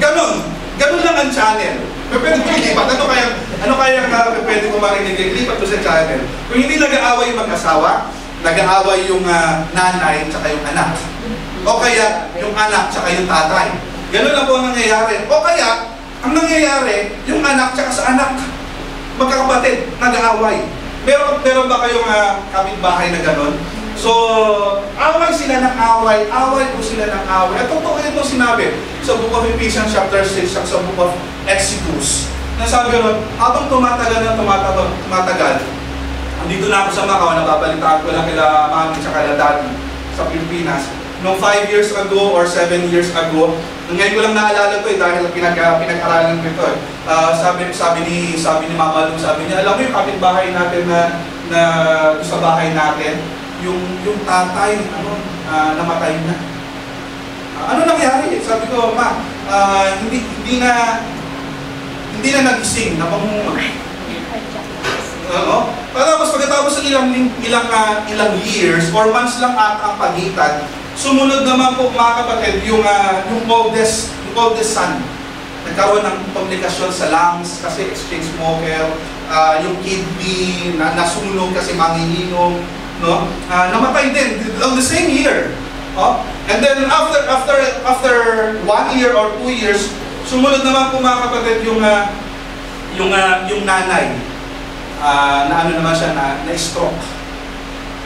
Ganon lang ang channel. Pwede ko ilipat. Ano kaya pwede ko marinig? Ilipat ko sa channel. Kung hindi nag-aaway yung mag-asawa, nag-aaway yung nanay tsaka yung anak. O kaya yung anak tsaka yung tatay. Ganon lang po ang nangyayari. O kaya, ang nangyayari, yung anak tsaka sa anak, magkakapatid, nag-aaway. Meron ba kayong kapitbahay na gano'n? So, away sila ng away po sila ng away. At totoo ito sinabi sa book of Ephesians chapter 6, sa book of Exodus. Nasabi ron, habang tumatagal, andito na ako sa Macau, nababalitaan ko lang kila mami at kila daddy sa Pilipinas. Noong 5 years ago or 7 years ago, ngayon ko lang naalala ko dahil pinag-aralan ko ito. Sabi ni Mama Lu, sabi niya, alam mo yung kapitbahay natin na sa bahay natin, yung tatay, namatay na. Ano nangyari? Sabi ko, Ma, hindi na nagising, napamunga. Tapos pagkatapos ng ilang years or months lang at ang pagitan, sumunod naman po mga kapatid yung oldest son. Nagkaroon ng komplikasyon sa lungs kasi exchange smoker, yung kidney nasunog kasi manginginom, no? Namatay din on the same year. And then after 1 year or 2 years, sumunod naman po mga kapatid yung nanay. Na naman siya na stroke.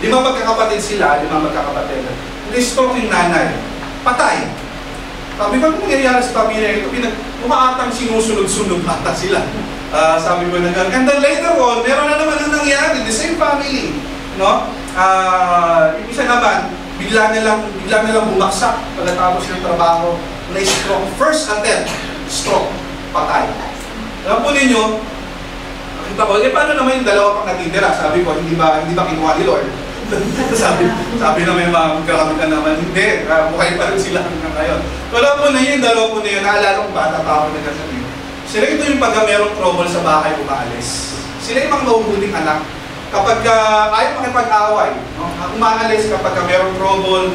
5 magkakapatid sila, 5 magkakapatid. Na-stroke yung nanay. Patay. Sabi ko, kung nangyayari sa pamilya ito, umaatang sinusunod-sunod ata sila. Sabi ko na gano'n. And then later on, meron na naman ang nangyari, the same family. No? Isa naman, bigla na lang bumaksak pagkatapos ng trabaho, na-stroke. First attempt, stroke, patay. Alam po ninyo, nakita ko, paano naman yung 2 pang natitira? Sabi ko, hindi ba kinuha ni Lord? sabi na may mga magkakamit ka naman, hindi, buhay pa rin sila hanggang ngayon. Wala po na yun, 2 po na yun, naalala kong bata pa ako nagkasabi. Sila ito yung pagka merong trouble sa bahay, umaalis. Sila yung mga mabubuting anak. Kapag ayaw makipag-away, umaalis kapag merong trouble,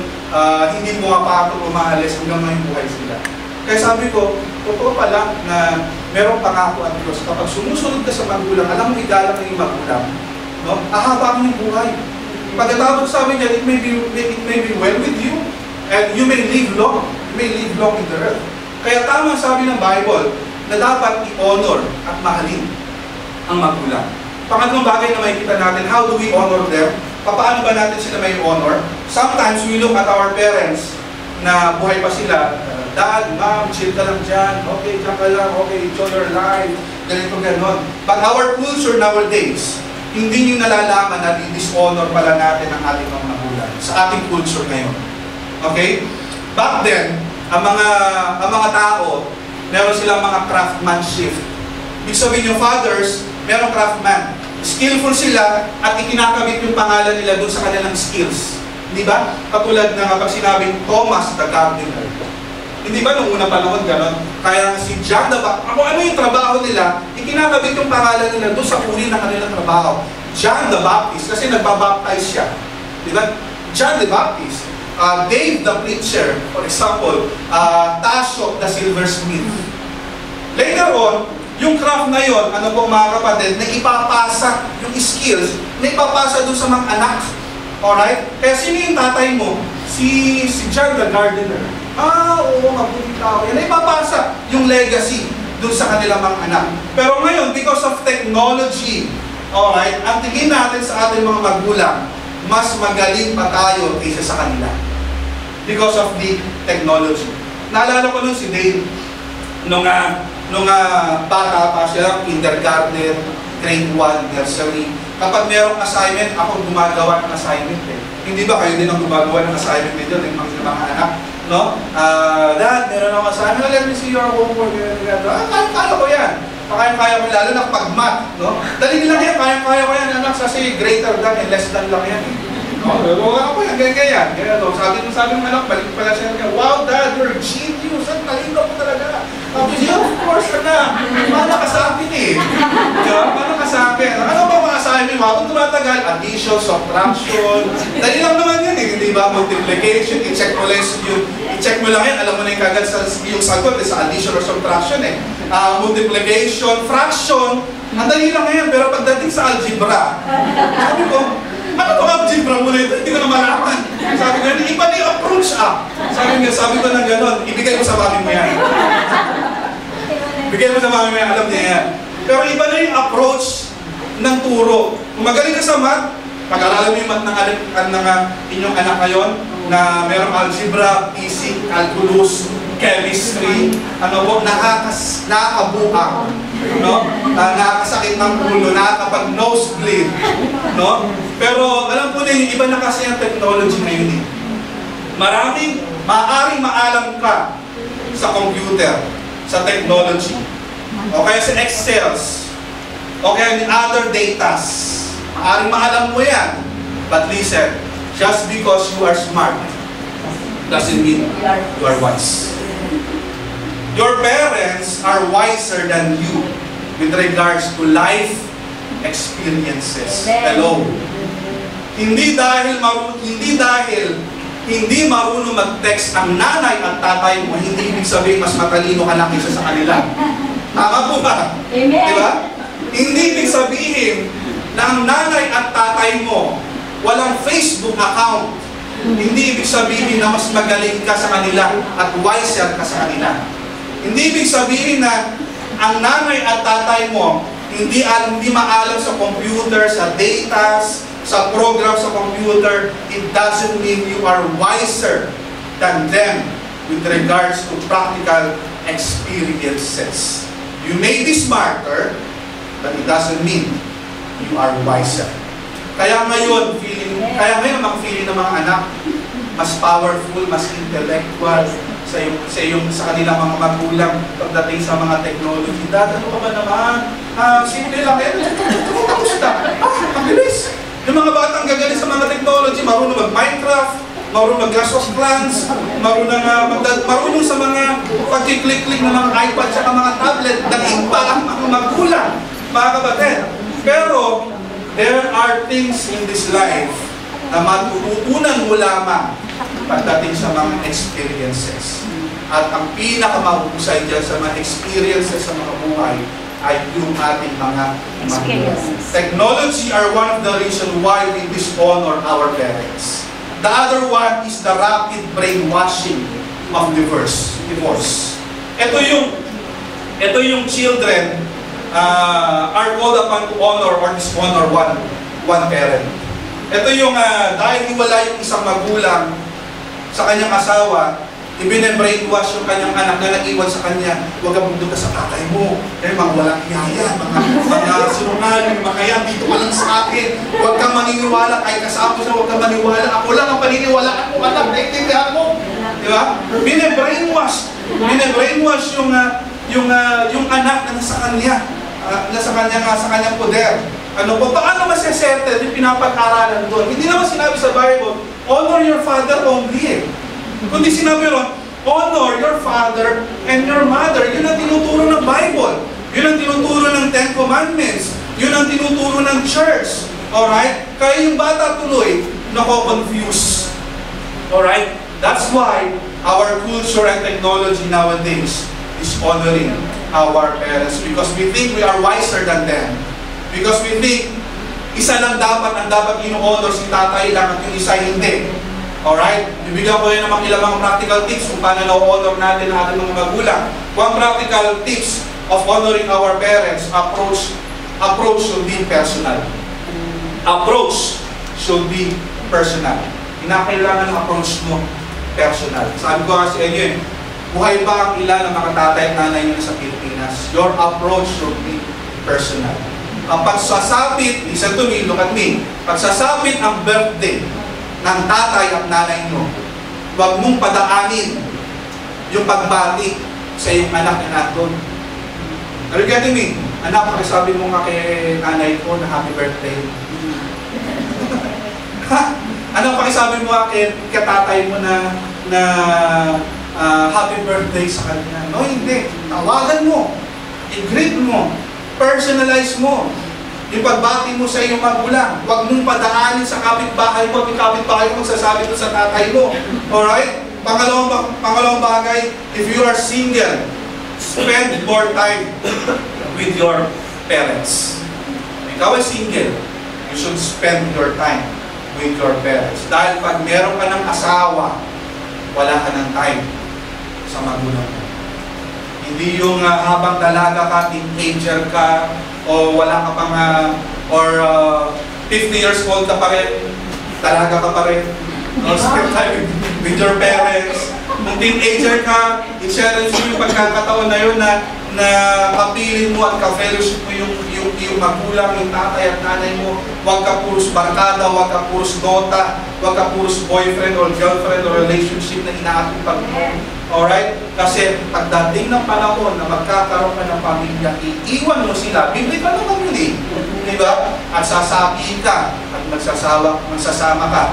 hindi pumapatol, umaalis, hanggang ngayong buhay sila. Kaya sabi ko, totoo pala na merong pangako ang Diyos. Kapag sumusunod ka sa magulang, alam mo igalang ng magulang, no? Ahaba mo yung buhay. Pagkatapos sabi niya, it may be well with you, and you may live long. You may live long in the earth. Kaya tama sabi ng Bible, na dapat i-honor at mahalin ang magulang. Pangatlong bagay na makikita natin, how do we honor them? Paano ba natin sila may honor? Sometimes we look at our parents na buhay pa sila, Dad, Mom, chill ka lang dyan, okay, dyan ka lang, okay, enjoy your life, ganito, ganon. But our culture nowadays, hindi nyo nalalaman na di-dishonor pala natin ang ating mga magulang sa ating culture ngayon. Okay? Back then, ang mga tao, meron silang mga craftsmanship. Ibig sabihin yung fathers, merong craftsman. Skillful sila at ikinakabit yung pangalan nila doon sa kanilang skills. Di ba? Katulad na kapag sinabing Thomas the Gardener. Hindi ba nung una panahon gano'n? Kaya si John the Baptist, ano yung trabaho nila, ikinakabit yung pangalan nila doon sa uri ng kanilang trabaho. John the Baptist, kasi nagbabaptize siya. Di ba? John the Baptist. Dave the preacher, for example, Tasho the silversmith. Later on, yung craft na yon, ano po mga kapatid, na ipapasa yung skills, na ipapasa doon sa mga anak. Alright? Kaya sino yung tatay mo? Si John the Gardener. Oo, mabuti tao. Yan, na ipapasa yung legacy doon sa kanilang mga anak. Pero ngayon, because of technology, alright, ang tingin natin sa ating mga magulang, mas magaling pa tayo kaysa sa kanila. Because of the technology. Naalala ko nun si Dave, nung bata pa siya, kindergarten, grade 1, nursery. Kapag merong assignment, ako gumagawa ng assignment eh. Hindi ba kayo din ang gumagawa ng assignment nito ng mga anak? No? Dad, meron akong assignment, let me see your homework. Kaya ko yan. Kaya ko, lalo na pag math, no? Dali lang yan, kaya ko yan, anak, kasi greater than and less than lang yan. Pero ako yan, ganyan. Sabi ng anak, balik pala siya, wow, Dad, you're genius, ang talino ko talaga. Sabi niya, of course, anak, paano ka sa akin eh? Paano ka sa akin? Ano ba mga assignment mo? Kung tumatagal, addition, subtraction, dali lang naman yan eh, di ba? Multiplication, i-check mo lang yan, alam mo na yung kagad yung sagot sa addition or subtraction eh. Multiplication, fraction, ang dali lang yan, pero pagdating sa algebra, sabi ko, ano itong algebra mo na ito? Hindi ko na malaman. Sabi ko, iba na yung approach Sabi ko na gano'n, ibigay mo sa mami mo yan. Bigay mo sa mami mo yan, alam niya yan. Pero iba na yung approach ng turo. Kung magaling ka sa math, pag-aralan mo yung math ng inyong anak ngayon, na merong algebra, basic, calculus, chemistry, nakakabuang, no? Nakakasakit ng ulo, nakakapag-nosebleed, no? Pero alam po din, iba na kasi ang technology ngayon eh. Maaaring maalam ka sa computer, sa technology, o kaya sa Excels, o kaya in other datas. Maaaring maalam mo yan. But listen, just because you are smart doesn't mean you are wise. Your parents are wiser than you with regards to life experiences. Hello. Hindi marunong mag-text ang nanay at tatay mo, hindi ibig sabihin mas matalino ka lang kaysa sa kanila. Tama po ba? Amen. Diba? Hindi ibig sabihin na ang nanay at tatay mo walang Facebook account. Hindi ibig sabihin na mas magaling ka sa kanila at wiser ka sa kanila. Hindi ibig sabihin na ang nanay at tatay mo hindi maalam sa computer, sa datas, sa program sa computer. It doesn't mean you are wiser than them with regards to practical experiences. You may be smarter, but it doesn't mean you are wiser. Kaya ngayon, ang feeling ng mga anak, mas powerful, mas intellectual sa kanilang mga magulang pagdating sa mga technology. Dad, ano ka ba naman? Simple lang yan. Kamusta? Ang bilis. Yung mga batang gagaling sa mga technology, marunong mag-Minecraft, marunong mag-clash of clans, marunong sa mga pagkiklik-klik ng mga iPad at mga tablet, daig pa ang mga magulang, mga kapatid. Pero, there are things in this life na matututunan mo lamang pagdating sa mga experiences. At ang pinakamahusay dyan sa mga experiences sa mga buhay ay yung ating mga technology are one of the reasons why we dishonor our parents. The other one is the rapid brainwashing of divorce. Ito yung children are called upon to honor or dishonor one parent. Ito yung dahil hiwala yung isang magulang sa kanyang asawa, ibine-brainwash yung kanyang anak na nag-iwan sa kanya, huwag ka bundok ka sa tatay mo. Mga walang hiyaya, mga sinungaling, mga yan, dito ka lang sa akin. Huwag kang maniniwala, kahit kasama sa huwag kang maniwala. Ako lang ang paniniwalaan mo, anak, naintindihan mo. Di ba? Bine-brainwash yung anak na nasa kanya, sa kanyang poder. Ano po? Paano masaserte? Yung pinapag-aralan doon. Hindi naman sinabi sa Bible, honor your father only. Kundi sinabi ron, honor your father and your mother. Yun ang tinuturo ng Bible. Yun ang tinuturo ng Ten Commandments. Yun ang tinuturo ng church. Alright? Kaya yung bata tuloy, nako-confuse. Alright? That's why our culture and technology nowadays is honoring our parents because we think we are wiser than them. Because we think, isa lang dapat ang dapat ino-honor si tatay lang at yung isa hindi. Alright? Bibigyan ko yun ng ilang mga practical tips kung paano na-honor natin ang ating mga magulang. One practical tips of honoring our parents, approach should be personal. Approach should be personal. Kinakailangan ang approach mo personal. Sabi ko kasi inyo buhay pa ang ilan ng mga tatay at nanay nyo sa Pilipinas. Your approach should be personal. Ang pagsasapit, listen to me, look at me, pagsasapit ang birthday ng tatay at nanay nyo, huwag mong padaanin yung pagbati sa iyong anak na natin. Are you getting me? Anak, pakisabi mo nga kay nanay ko na happy birthday. Anak, pakisabi mo nga kay tatay mo na happy birthday sa kanya. No, hindi. Tawagan mo. I-greet mo. Personalize mo. Yung pagbati mo sa iyong magulang. Huwag mong padaanin sa kapitbahay mo. Yung kapitbahay mo magsasabi ito sa tatay mo. Alright? Pangalawang bagay, if you are single, spend more time with your parents. Ikaw ay single, you should spend your time with your parents. Dahil pag meron ka ng asawa, wala ka ng time sa magulang mo. Hindi yung habang dalaga ka, teenager ka, o wala ka pang, 50 years old ka pa rin, dalaga ka pa rin. Spend time with your parents. Kung teenager ka, i-challenge mo yung pagkakataon na yun na kapilin mo at ka-fellowship mo yung magulang, yung tatay at nanay mo. Huwag ka puros barkada, huwag ka puros dota, huwag ka puros boyfriend or girlfriend or relationship na inaatupag mo. Alright? Kasi pagdating ng panahon na magkakaroon ka ng pamilya, iiwan mo sila. Biblical naman yun eh. Diba? At sasabi ka at magsasama ka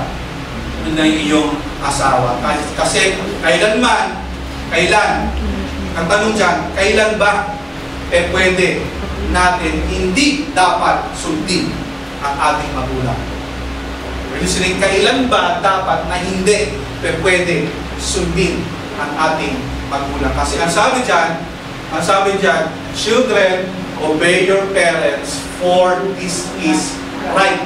ng iyong asawa. Kasi kailan, ang tanong dyan, kailan ba pwede natin hindi dapat sundin ang ating magulang? Listening, kailan ba dapat na hindi pwede sundin ang ating magulang? Kasi ang sabi dyan, children, obey your parents, for this is right.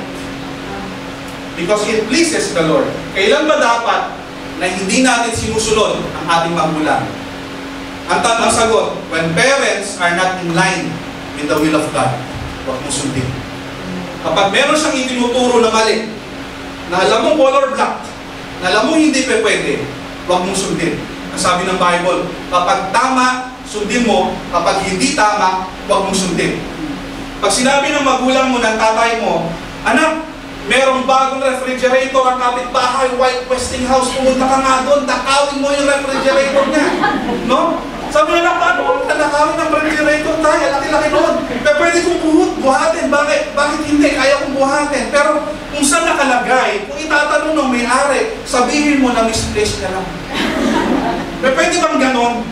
Because it pleases the Lord. Kailan ba dapat na hindi natin sinusunod ang ating magulang? Ang sagot, when parents are not in line with the will of God, huwag mong sundin. Kapag meron siyang itinuturo na mali, na alam mo color black, na alam mo hindi pwede, huwag mong sundin. Ang sabi ng Bible, kapag tama, sundin mo, kapag hindi tama, huwag mong sundin. Pag sinabi ng magulang mo, ng tatay mo, anak, merong bagong refrigerator ang kapitbahay, White Westinghouse, pumunta ka nga doon, nakawin mo yung refrigerator niya. No? Sabi na, paano ka nakawin ng refrigerator tayo? Laki-laki noon. Pero pwede kong buhatin. Bakit hindi? Kaya kong buhatin. Pero kung saan nakalagay, kung itatanong ng may-ari, sabihin mo na misplace niya lang. Pero pwede bang ganon?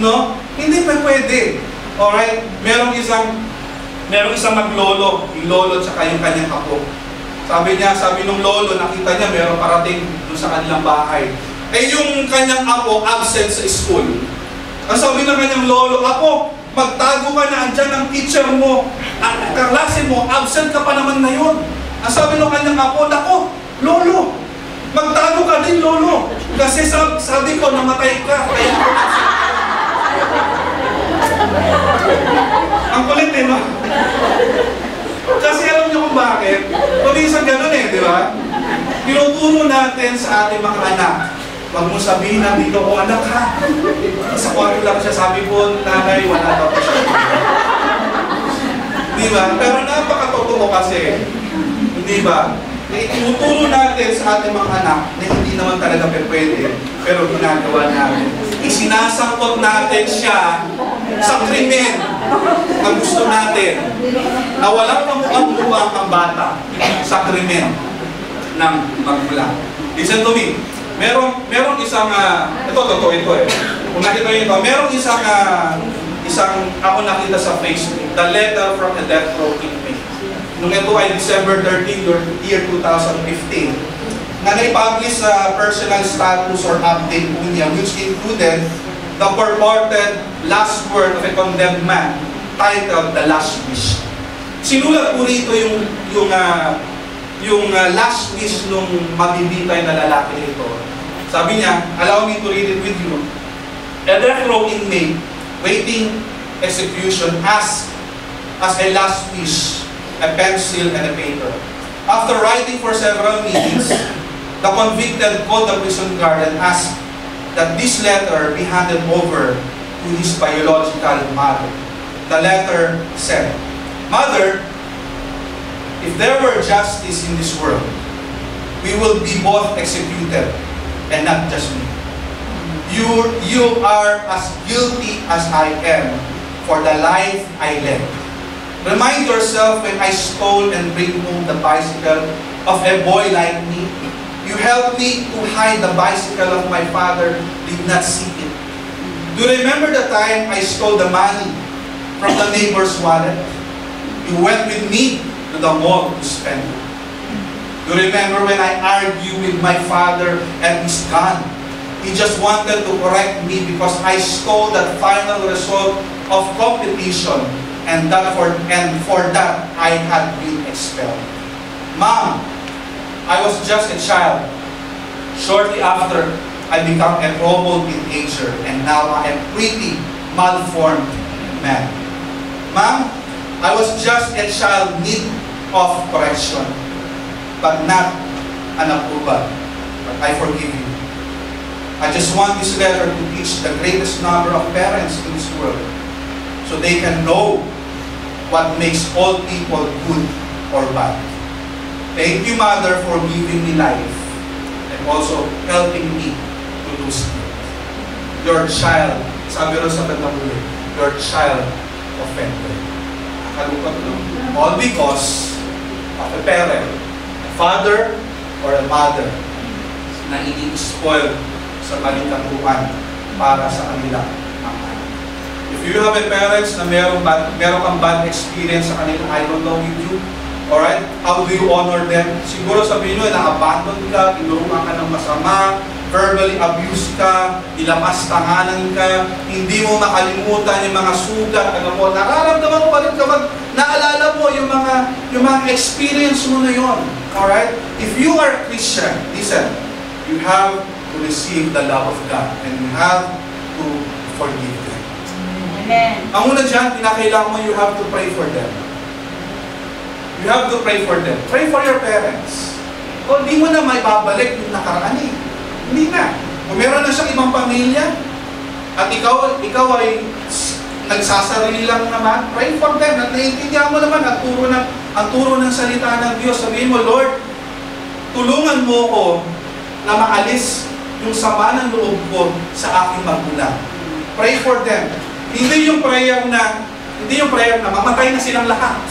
No? Hindi pa pwede. Alright? Merong isang maglolo, yung lolo tsaka yung kanyang apo. Sabi nung lolo, nakita niya merong parating doon sa kanilang bahay. Eh yung kanyang apo, absent sa school. Ang sabi ng kanyang lolo, "Apo, magtago ka na, andyan ang teacher mo, ang kaklase mo, absent ka pa naman na yun." Ang sabi ng kanyang apo, "Nako, lolo, magtago ka din, lolo. Kasi sabi ko, namatay ka. Kaya ako absent." Ang kulit eh, no? Kasi alam niyo kung bakit? Paminsan ganun eh, di ba? Tinuturo natin sa ating mga anak, "Wag mo sabihin na dito ko, anak ha." Sa kwarto lang siya, sabi ko, "Nanay, wala daw po siya." Di ba? Pero napakatotoo kasi. Di ba? Tinuturo natin sa ating mga anak na hindi naman talaga pwede, pero ginagawa natin. Isinasangkot natin siya sa krimen na gusto natin, na walang kamukhang-mukhang ang bata sa krimen ng magulang. Listen to me. Merong isang, ito eh. Kung nakita nyo ito, merong isang ako nakita sa Facebook, The Letter from a Death Row Inmate. Nung ito ay December 13, year 2015, na nai-publish sa personal status or update po niya, which included the purported last word of a condemned man, titled The Last Wish. Sinulat po rito yung last wish nung mabibitay na lalaki nito. Sabi niya, allow me to read it with you. A death row inmate waiting execution as a last wish, a pencil and a paper. After writing for several meetings, the convicted called the prison guard and asked that this letter be handed over to his biological mother. The letter said, "Mother, if there were justice in this world, we will be both executed, and not just me. You are as guilty as I am for the life I led. Remind yourself when I stole and bring home the bicycle of a boy like me. You helped me to hide the bicycle of my father, did not see it. Do you remember the time I stole the money from the neighbor's wallet? You went with me to the mall to spend it. Do you remember when I argued with my father and his gun? He just wanted to correct me because I stole that final result of competition, and for that I had been expelled. Mom, I was just a child. Shortly after, I became a troubled teenager, and now I am pretty malformed man. Mom, I was just a child in need of correction, but not an approval. But I forgive you. I just want this letter to teach the greatest number of parents in this world, so they can know what makes all people good or bad. Thank you, Mother, for giving me life and also helping me to lose it. Your child, sabi rin sa Pagkabulit, your child offended. Nakalungkot, no? All because of a parent, a father or a mother, na ini-spoil sa maling katuan para sa kanila mga anak. If you have a parents na meron kang bad experience sa kanila, I don't know with you, alright? How do you honor them? Siguro sabihin nyo, na-abandon ka, tinurungan ka ng masama, verbally abused ka, nilamas tanganan ka, hindi mo makalimutan yung mga sugat, nararamdaman mo pa rin kapag naalala mo yung mga experience mo na yun. Alright? If you are Christian, listen, you have to receive the love of God and you have to forgive them. Amen. Ang una dyan, kinakailangan mo, you have to pray for them. You have to pray for them. Pray for your parents. O, hindi mo na may babalik yung nakaraan eh. Hindi na. Kung meron na siyang ibang pamilya, at ikaw ay nagsasarili lang naman, pray for them. At naiintindihan mo naman ang turo ng salita ng Diyos. Sabihin mo, Lord, tulungan mo ko na maalis yung sama ng loob ko sa aking magulang. Pray for them. Hindi yung prayer na mamatay na silang lahat.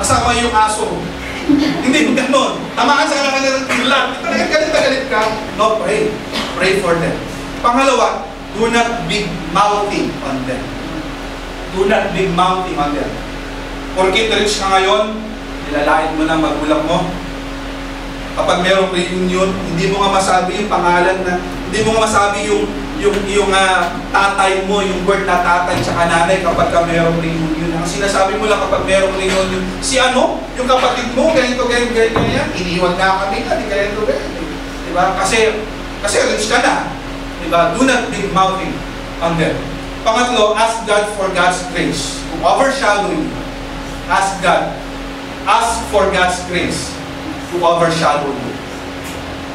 Kasama yung aso. Hindi mo ganun. Tamaan sa kanila ng kilat. Talagang galit na galit ka. No, pray. Pray for them. Pangalawa, do not big mouthing on them. Do not big mouthing on them. Porkit rich ka ngayon, nilalait mo na magulang mo. Kapag mayroong reunion, hindi mo nga masabi yung pangalan na, hindi mo nga masabi yung tatay mo, yung word na tatay sa nanay kapag ka mayroong reunion. Ang sinasabi mo lang kapag mayroong reunion, si ano, yung kapatid mo, ganito, ganyan, iniwan na kami na, di ganito. Diba? Kasi rich ka na. Diba? Do not big mouthing on them. Pangatlo, ask God for God's grace. Kung overshadow you, ask God. Ask for God's grace to overshadow you.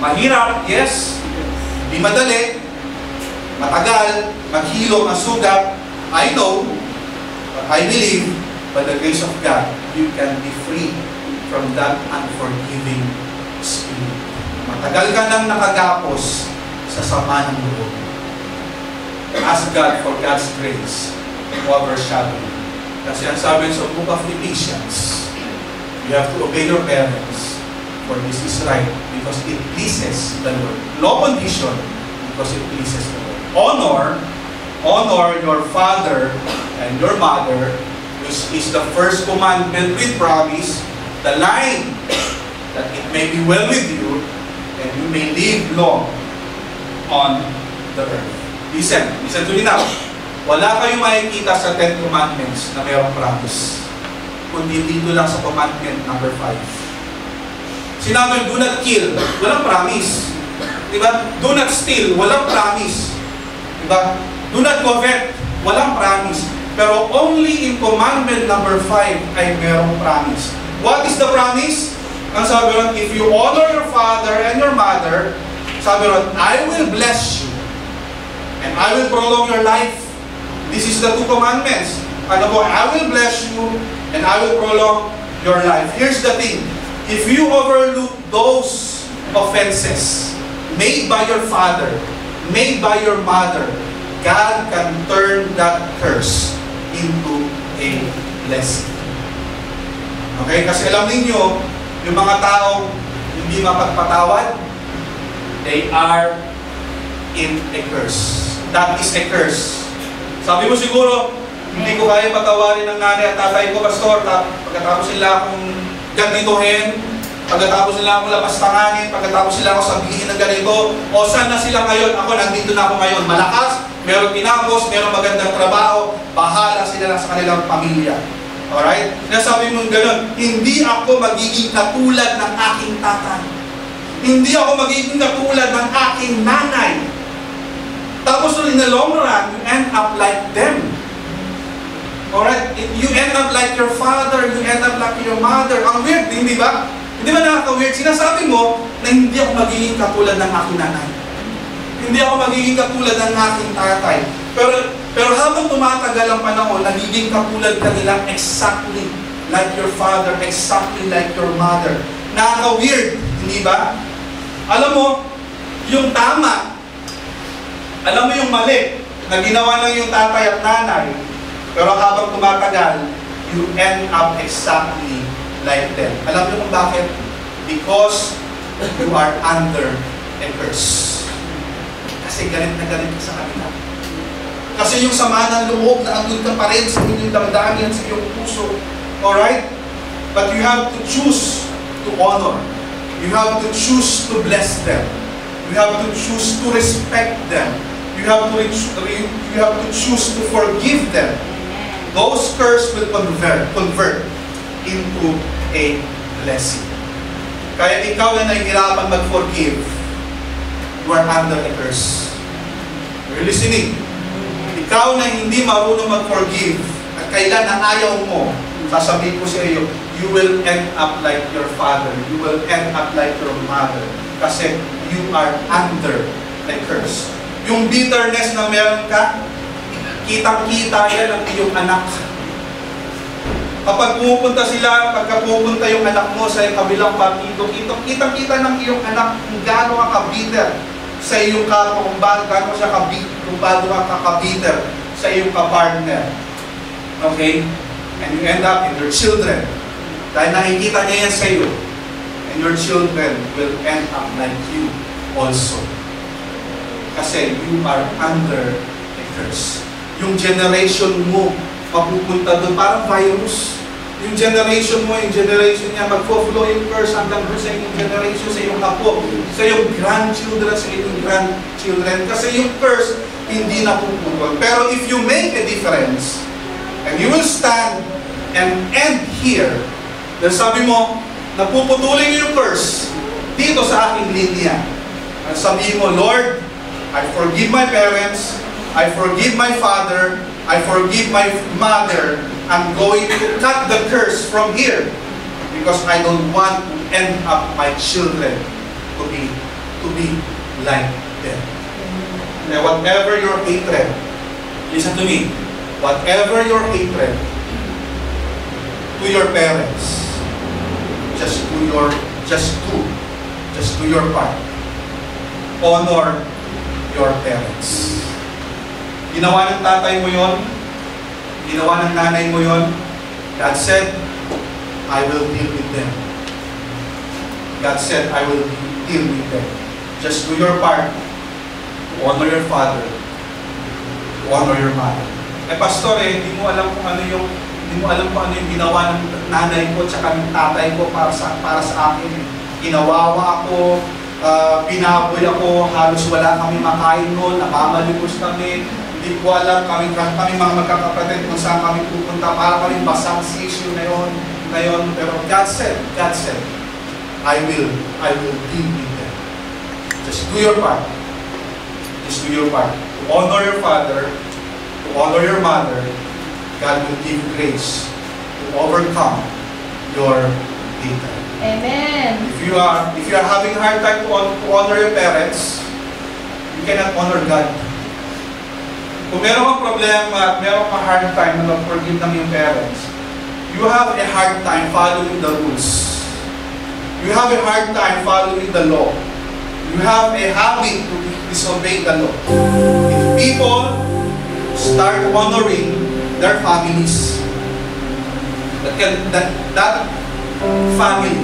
Mahirap, yes. Di madali. Matagal. Maghilom ang sugat. I know. But I believe, by the grace of God, you can be free from that unforgiving spirit. Matagal ka nang nakagapos sa sama ng loob. Ask God for God's grace to overshadow you. Kasi ang sabi sa book of Ephesians, you have to obey your parents, for this is right, because it pleases the Lord. No condition, because it pleases the Lord. Honor your father and your mother, which is the first commandment with promise, the line that it may be well with you, and you may live long on the earth. Listen to me now. Wala kayong makikita sa 10 Commandments na mayroong promise. Kundi dito lang sa Commandment number 5. Sinabi, do not kill. Walang promise. Diba? Do not steal. Walang promise. Diba? Do not covet. Walang promise. Pero only in Commandment number 5 ay mayroong promise. What is the promise? Ang sabi ron, if you honor your father and your mother, sabi ron, I will bless you and I will prolong your life. This is the 2 commandments. Ano po? I will bless you and I will prolong your life. Here's the thing. If you overlook those offenses made by your father, made by your mother, God can turn that curse into a blessing. Okay? Kasi alam niyo, yung mga taong hindi mapagpatawad, they are in a curse. That is a curse. Sabi mo siguro, hindi ko kaya patawarin ng nanay at tatay ko, pastor, pagkatapos sila akong ganituhin, pagkatapos nila akong lapastanganin, pagkatapos sila akong sabihin ng ganito, o saan na sila ngayon? Ako, nandito na ako ngayon. Malakas, meron tinapos, meron magandang trabaho, bahala sila sa kanilang pamilya. Alright? Sinasabi mong gano'n, hindi ako magiging katulad ng aking tatay. Hindi ako magiging katulad ng aking nanay. Tapos in the long run, you end up like them. Alright? You end up like your father, you end up like your mother. Ang weird, hindi ba? Hindi ba nakaka-weird? Sinasabi mo na hindi ako magiging katulad ng aking nanay. Hindi ako magiging katulad ng aking tatay. Pero habang tumatagal ang panahon, nagiging katulad ka nila exactly like your father, exactly like your mother. Nakaka-weird, hindi ba? Alam mo, yung tama, alam mo yung mali, na ginawa lang yung tatay at nanay, pero habang tumatagal, you end up exactly like them. Alam niyo kung bakit? Because you are under a curse. Kasi galit na galit ka sa kanila. Kasi yung sama ng loob na andun ka pa rin sa inyong damdamin, sa iyong puso. Alright? But you have to choose to honor. You have to choose to bless them. You have to choose to respect them. You have to choose to forgive them. Those curses will convert into a blessing. Kaya ikaw na nahihirapan mag-forgive, you are under a curse. You're listening? Ikaw na hindi marunong mag-forgive, at kailan na ayaw mo, sasabihin ko sa iyo, you will end up like your father, you will end up like your mother, kasi you are under a curse. Yung bitterness na meron ka, kitang-kita yan ang iyong anak. Kapag pumupunta yung anak mo sa kabilang partido, kitang-kita ng iyong anak kung gaano ka ka-bitter sa iyong kapwa, kung gaano ka ka-bitter sa iyong ka-partner. Okay? And you end up in your children. Dahil nakikita niya yan sa iyo. and your children will end up like you also. Kasi you are under a curse. Yung generation mo, mapupunta doon, parang virus. Yung generation mo, yung generation niya, mag-flow yung curse hanggang doon sa inyong generation, sa iyong apo, sa iyong grandchildren, sa inyong grandchildren. Kasi yung curse, hindi napuputol. Pero if you make a difference, and you will stand and end here, dahil sabi mo, napuputulin yung curse dito sa aking linya. At sabihin mo, Lord, I forgive my parents, I forgive my father, I forgive my mother. I'm going to cut the curse from here because I don't want to end up my children to be like them. And whatever your hatred, listen to me, whatever your hatred to your parents, just do your part. Honor your parents. Ginawa ng tatay mo yon, ginawa ng nanay mo yon. God said, I will deal with them. God said, I will deal with them. Just do your part to honor your father, to honor your mother. Eh pastor, hindi mo alam kung ano yung ginawa ng nanay ko at ng tatay ko para sa akin. Ginawawa ako, binaboy ako, halos wala kami makain noon, namamalimos kami. Hindi ko alam, kami mga magkakapatid kung saan kami pupunta para kami basang sa issue na yun. Pero God said, I will deal with them. Just do your part. Just do your part. To honor your father, to honor your mother, God will give grace to overcome your hatred. Amen. If you are having a hard time to honor your parents, you cannot honor God. Kung meron kang problema at meron kang hard time na mag-forgive ng iyong parents, you have a hard time following the rules. You have a hard time following the law. You have a habit to disobey the law. If people start honoring their families, that family,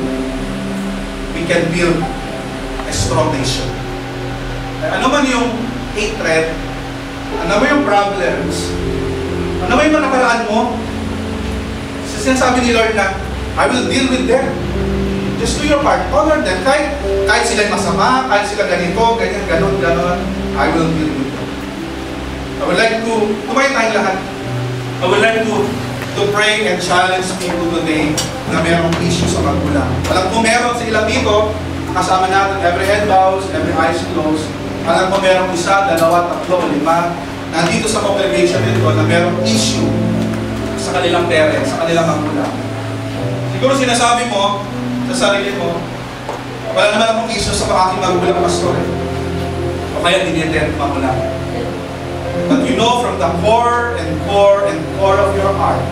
we can build a strong nation. Ano man yung hatred, ano ba yung problems, ano ba yung nakaraan mo, sinasabi ni Lord na, I will deal with them. Just do your part. Honor them. Kahit sila masama, kahit sila ganito, ganyan, ganon, I will deal with them. I would like to, kumain tayong lahat. I would like to pray and challenge people today na mayroong issue sa magulang. Alam ko meron sa ilang dito, kasama natin, every head bows, every eyes closed. Alam ko merong isa, dalawa, tatlo, lima, nandito sa congregation nito na merong issue sa kanilang parents, sa kanilang magulang. Siguro sinasabi mo sa sarili mo, wala naman akong issue sa aking magulang, pastor. O kaya dinident magulang. But you know from the core of your heart,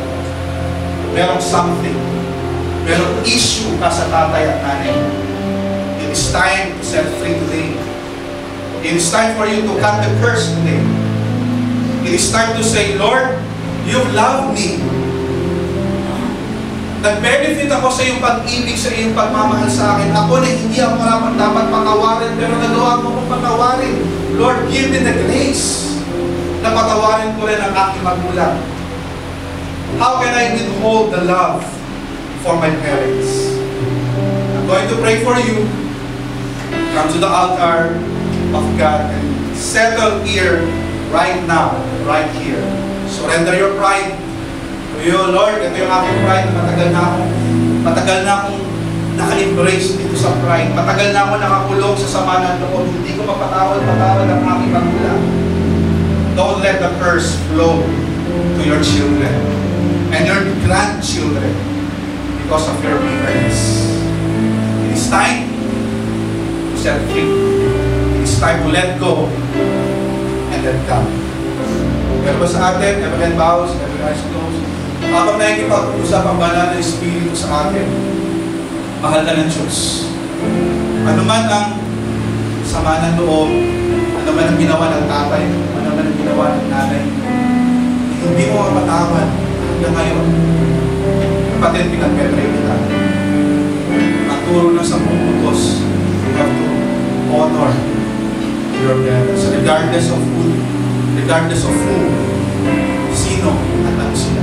merong something, merong issue ka sa tatay at nanay. It is time to set free today. It is time for you to cut the curse today. It is time to say, Lord, you've loved me. Nag-benefit ako sa iyong pag-ibig, sa iyong pagmamahal sa akin. Ako na hindi ako dapat patawarin, pero nagawa mo akong patawarin. Lord, give me the grace na patawarin ko rin ang aking magulang. How can I withhold the love for my parents? I'm going to pray for you. Come to the altar of God and settle here, right now, right here. Surrender your pride to you, Lord. Ito yung aking pride. Matagal na akong naka-embrace dito sa pride. Matagal na ako nakakulong sa sama ng loob. Hindi ko mapatawad ang aking magulang. Don't let the curse flow to your children and your grandchildren because of your bitterness. It is time to set free. It's time to let go and let God. Pero sa atin, every hand bows, every eyes closed. Habang nakikipag-usap ang banal na Espiritu sa atin, mahal ka ng Diyos. Ano man ang sama ng loob, ano man ang ginawa ng tatay, ano man ang ginawa ng nanay, hindi mo mapatawad hanggang ngayon. Kapatid, pinag-pray kita. At turo ng 10 utos, you have to honor your parents. Regardless of who, sino at ano sila.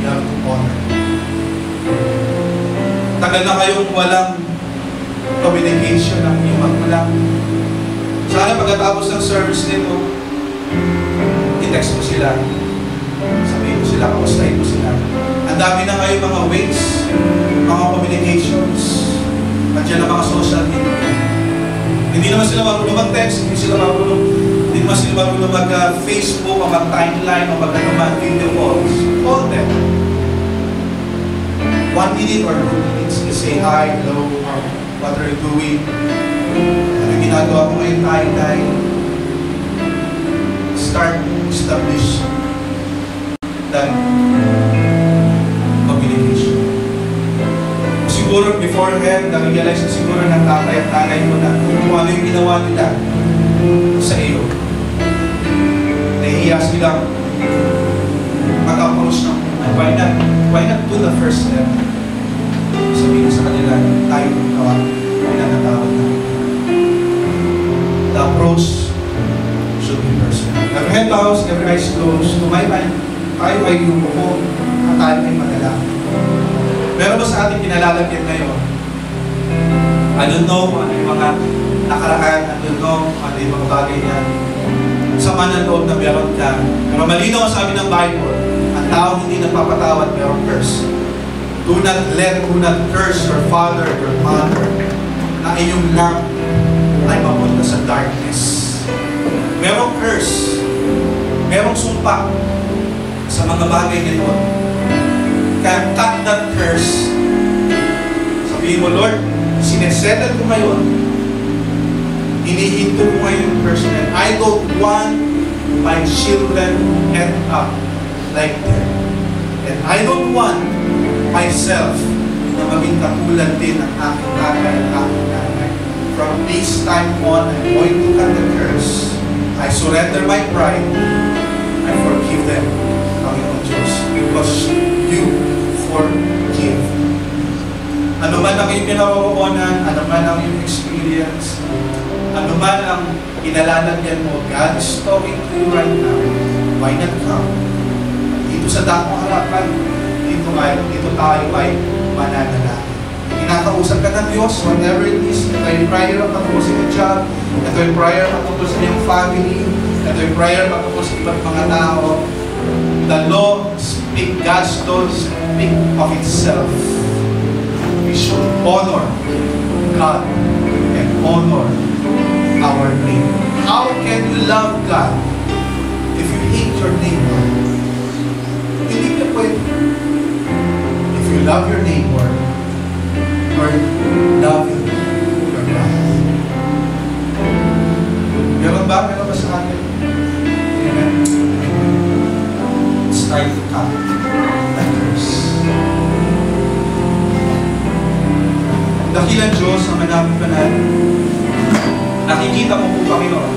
You have to honor. Tagal na kayong walang communication ng inyong magulang. Sana pagkatapos ng service nito, i-text mo sila. Sabihin mo sila, kamustahin mo sila. Ang dami na ngayon mga ways, mga communications, at yan ang mga social media. Hindi naman sila marunong mag-text, hindi naman sila marunong mag-Facebook, o mag-timeline, o mag-video calls. Call them. 1 minute or 2 minutes, you say hi, hello, what are you doing? Ano ginagawa ko ngayon, tay? Start, establish that communication. Siguro beforehand, nag-realize na siguro ng tatay at nanay mo na kung ano yung ginawa nila sa iyo. Nahihiya silang mag-approach ng why not do the first step? Sabihin sa kanila, tayo kawan, pinanatawad na. The approach should be personal. Every head bows, every eyes closed. To my mind, tayo ay umupo at tayo ay madalangin. Meron ba sa ating pinalalagyan ngayon? I don't know kung ano yung mga nakaraan, I don't know kung ano yung mga bagay na sama ng loob na meron ka. Pero malinaw ang sabi ng Bible, ang tao hindi nagpapatawad, meron curse. Do not curse your father, your mother, na iyong love ay mapunta sa darkness. Merong curse, merong sumpa sa mga bagay nito. Kaya cut that curse. Sabihin mo, Lord, sinesettle ko ngayon, inihinto ko ngayon yung curse na I don't want my children end up like them. And I don't want myself na maging katulad din ng aking tatay at aking nanay. From this time on, I'm going to cut the curse. I surrender my pride. I forgive them, Panginoon Diyos, because you forgive. Ano man ang iyong pinaroroonan, ano man ang iyong experience, ano man ang inalalagyan mo, God is talking to you right now. Why not come? Dito sa dakong harapan, dito tayo ay mananalangin. Kinakausap ka ng Diyos, whatever it is. Ito yung prayer patungkol sa iyong job, ito yung prayer patungkol sa iyong family, ito yung prayer patungkol sa ibang mga tao. The law speak, God's law speak of itself. We should honor God and honor our neighbor. How can you love God if you hate your neighbor? Hindi ka pwede. If you love your neighbor, or loving your God. Meron ba? Meron ba sa atin? Amen. It's time to cut that curse. Dakilang Diyos ang manapit pa natin. Nakikita mo po, Panginoon,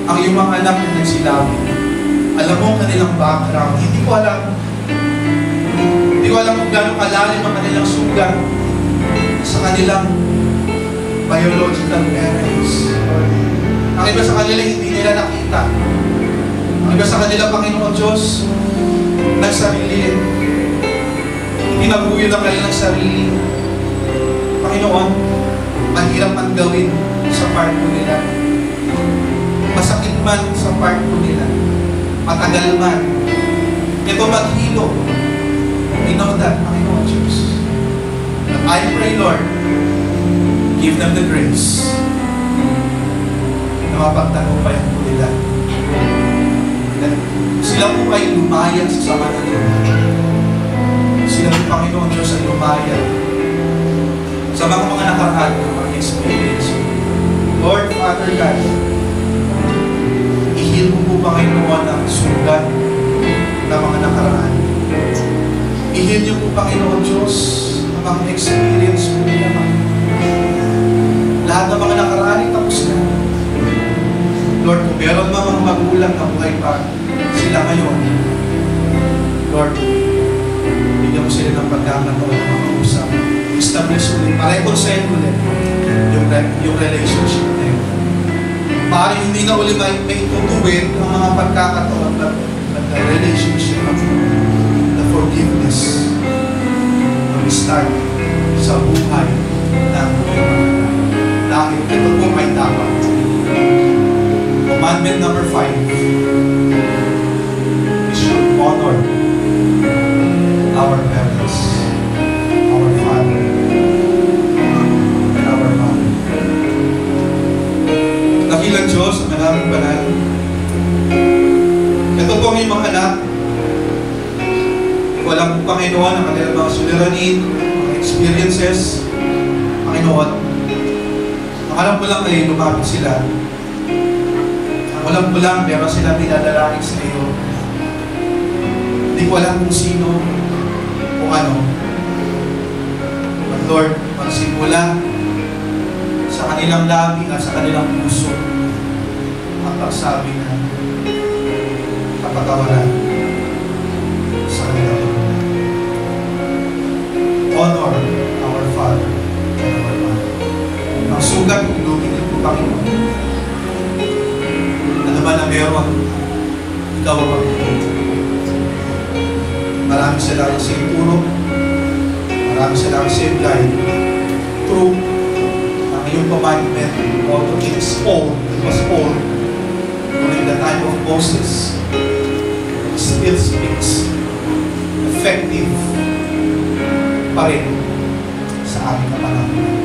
ang iyong mga anak na nagsilabi. Alam mo ang kanilang background. Hindi ko alam kung gano'ng kalalim ang kanilang sugat sa kanilang biological parents. Ang iba sa kanila hindi nila nakita. Ang iba sa kanila, Panginoon Diyos, nagsarilin. Hindi nabuyo ng kanilang sarili. Panginoon, mahirap man gawin sa part ko nila. Masakit man sa part ko nila. Matagal man. Ito maghilo. We know that, Panginoon Diyos. But I pray, Lord, give them the grace na mapagtagumpayan po nila. Sila po ay lumayan sa sama ng Diyos. Sila po, Panginoon Diyos, ay lumayan sa mga nakaraan ng mga experience. Lord, Father God, ihil mo po, Panginoon, ang sugat ng mga nakaraan. Ihil niyo po, Panginoon Diyos, ang mga experience po nila. Lahat ng mga nakaraan ay tapos na. Lord, kung meron mga magulang na buhay pa sila ngayon, Lord, bigyan mo sila ng pagkakataon na makausap ma-establish ulit, ma-reconcile ulit yung relationship na yun. Maaaring hindi na ulit may tutuwid ang mga pagkakataon na the relationship, the forgiveness will start sa buhay ng iyong dahil ito po may dapat. Commandment number 5, we should honor our parents, our father, and our mother. Dakilang Diyos, ang maraming banal. Ito po ang iyong mga anak. Walang Panginoon ang kanilang mga suliranin, mga experiences. Panginoon, ang alam ko lang ay lumapit sila. Ang alam ko lang, meron sila pinadalangin sa iyo. Hindi ko alam kung sino, kung ano. But Lord, magsimula sa kanilang labi at sa kanilang puso ang pagsabi na kapatawaran sa kanilang Lord. Honor our Father and our Mother. Ang sugat ng ilugin ng Panginoon. Ano ba na meron, ikaw ang magtuturo. Marami silang siguro, marami silang guide. True, ang iyong commandment, although it was old, during the time of Moses, it still speaks effective pa rin sa aming kapanahonan.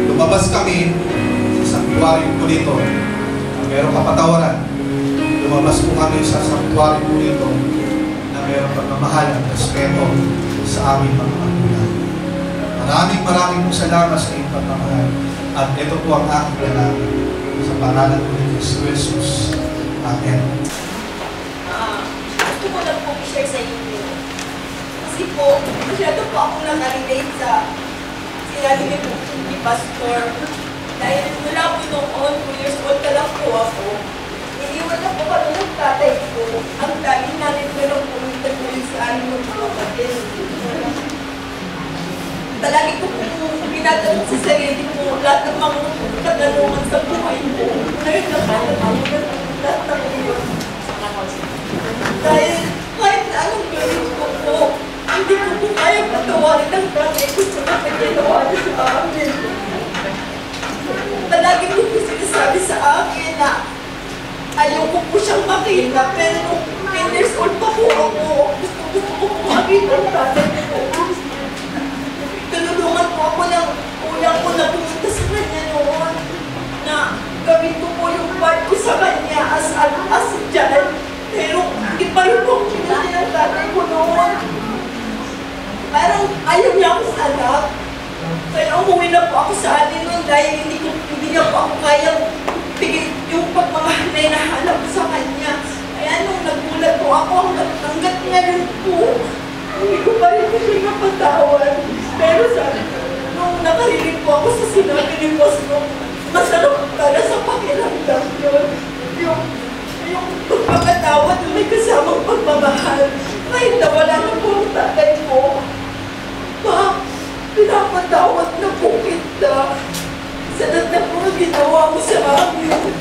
Lumabas kami sa sanctuary po dito na mayroong kapatawaran. Lumabas po kami sa sanctuary po dito na mayroong pagmamahal at respeto sa aming mga magulang. Maraming po salamat sa iyong pagmamahal. At ito po ang aking dalangin sa pangalan po ni Kristo Jesus. Amen. Gusto ko lang po i-share sa inyo. Kasi po, masyado po ako nakarelate sa sinabi niyo po ni Pastor. Dahil mula po noon, 2 years old ka lang po ako. Iniwan na po kami ng tatay ko. Ang dahil namin ko lang po nagtagulin sa amin ng mga kapatid. Talagi ko po pinatanong sa sarili ko lahat ng mga katanungan sa buhay ko. Ngayon nakalaman ko na lahat ng iyon. Dahil kahit na anong gawin ko po, hindi ko po kaya patawarin ang tatay ko sa mga ginawa niya sa amin. Talagi ko po sinasabi sa akin na ayaw ko po siyang makita, pero nung 10 years old pa po ako, gusto ko po makita ang tatay ko. Tinulungan po ako ng kuya ko na pumunta sa kanya noon na gawin ko po yung part ko sa kanya as dyan. Pero hindi pa rin po ang pinili ng tatay ko noon. Parang ayaw niya akong anak. Kaya umuwi na po ako sa atin noon dahil hindi niya po ako kayang bigay yung pagmamahal na hinahanap ko sa kanya. Kaya nung nagulat po ako hanggat ngayon po, hindi ko pa rin po siya napatawad. Pero sabi ko, nung nakarinig po ako sa sinabi ni Pastor, masarap para sa pakiramdam yun. Yung pagpapatawad na may kasamang pagmamahal. Kahit na wala na po ang tatay ko, pinapatawad na po kita. Sa lahat na po ginawa mo sa amin.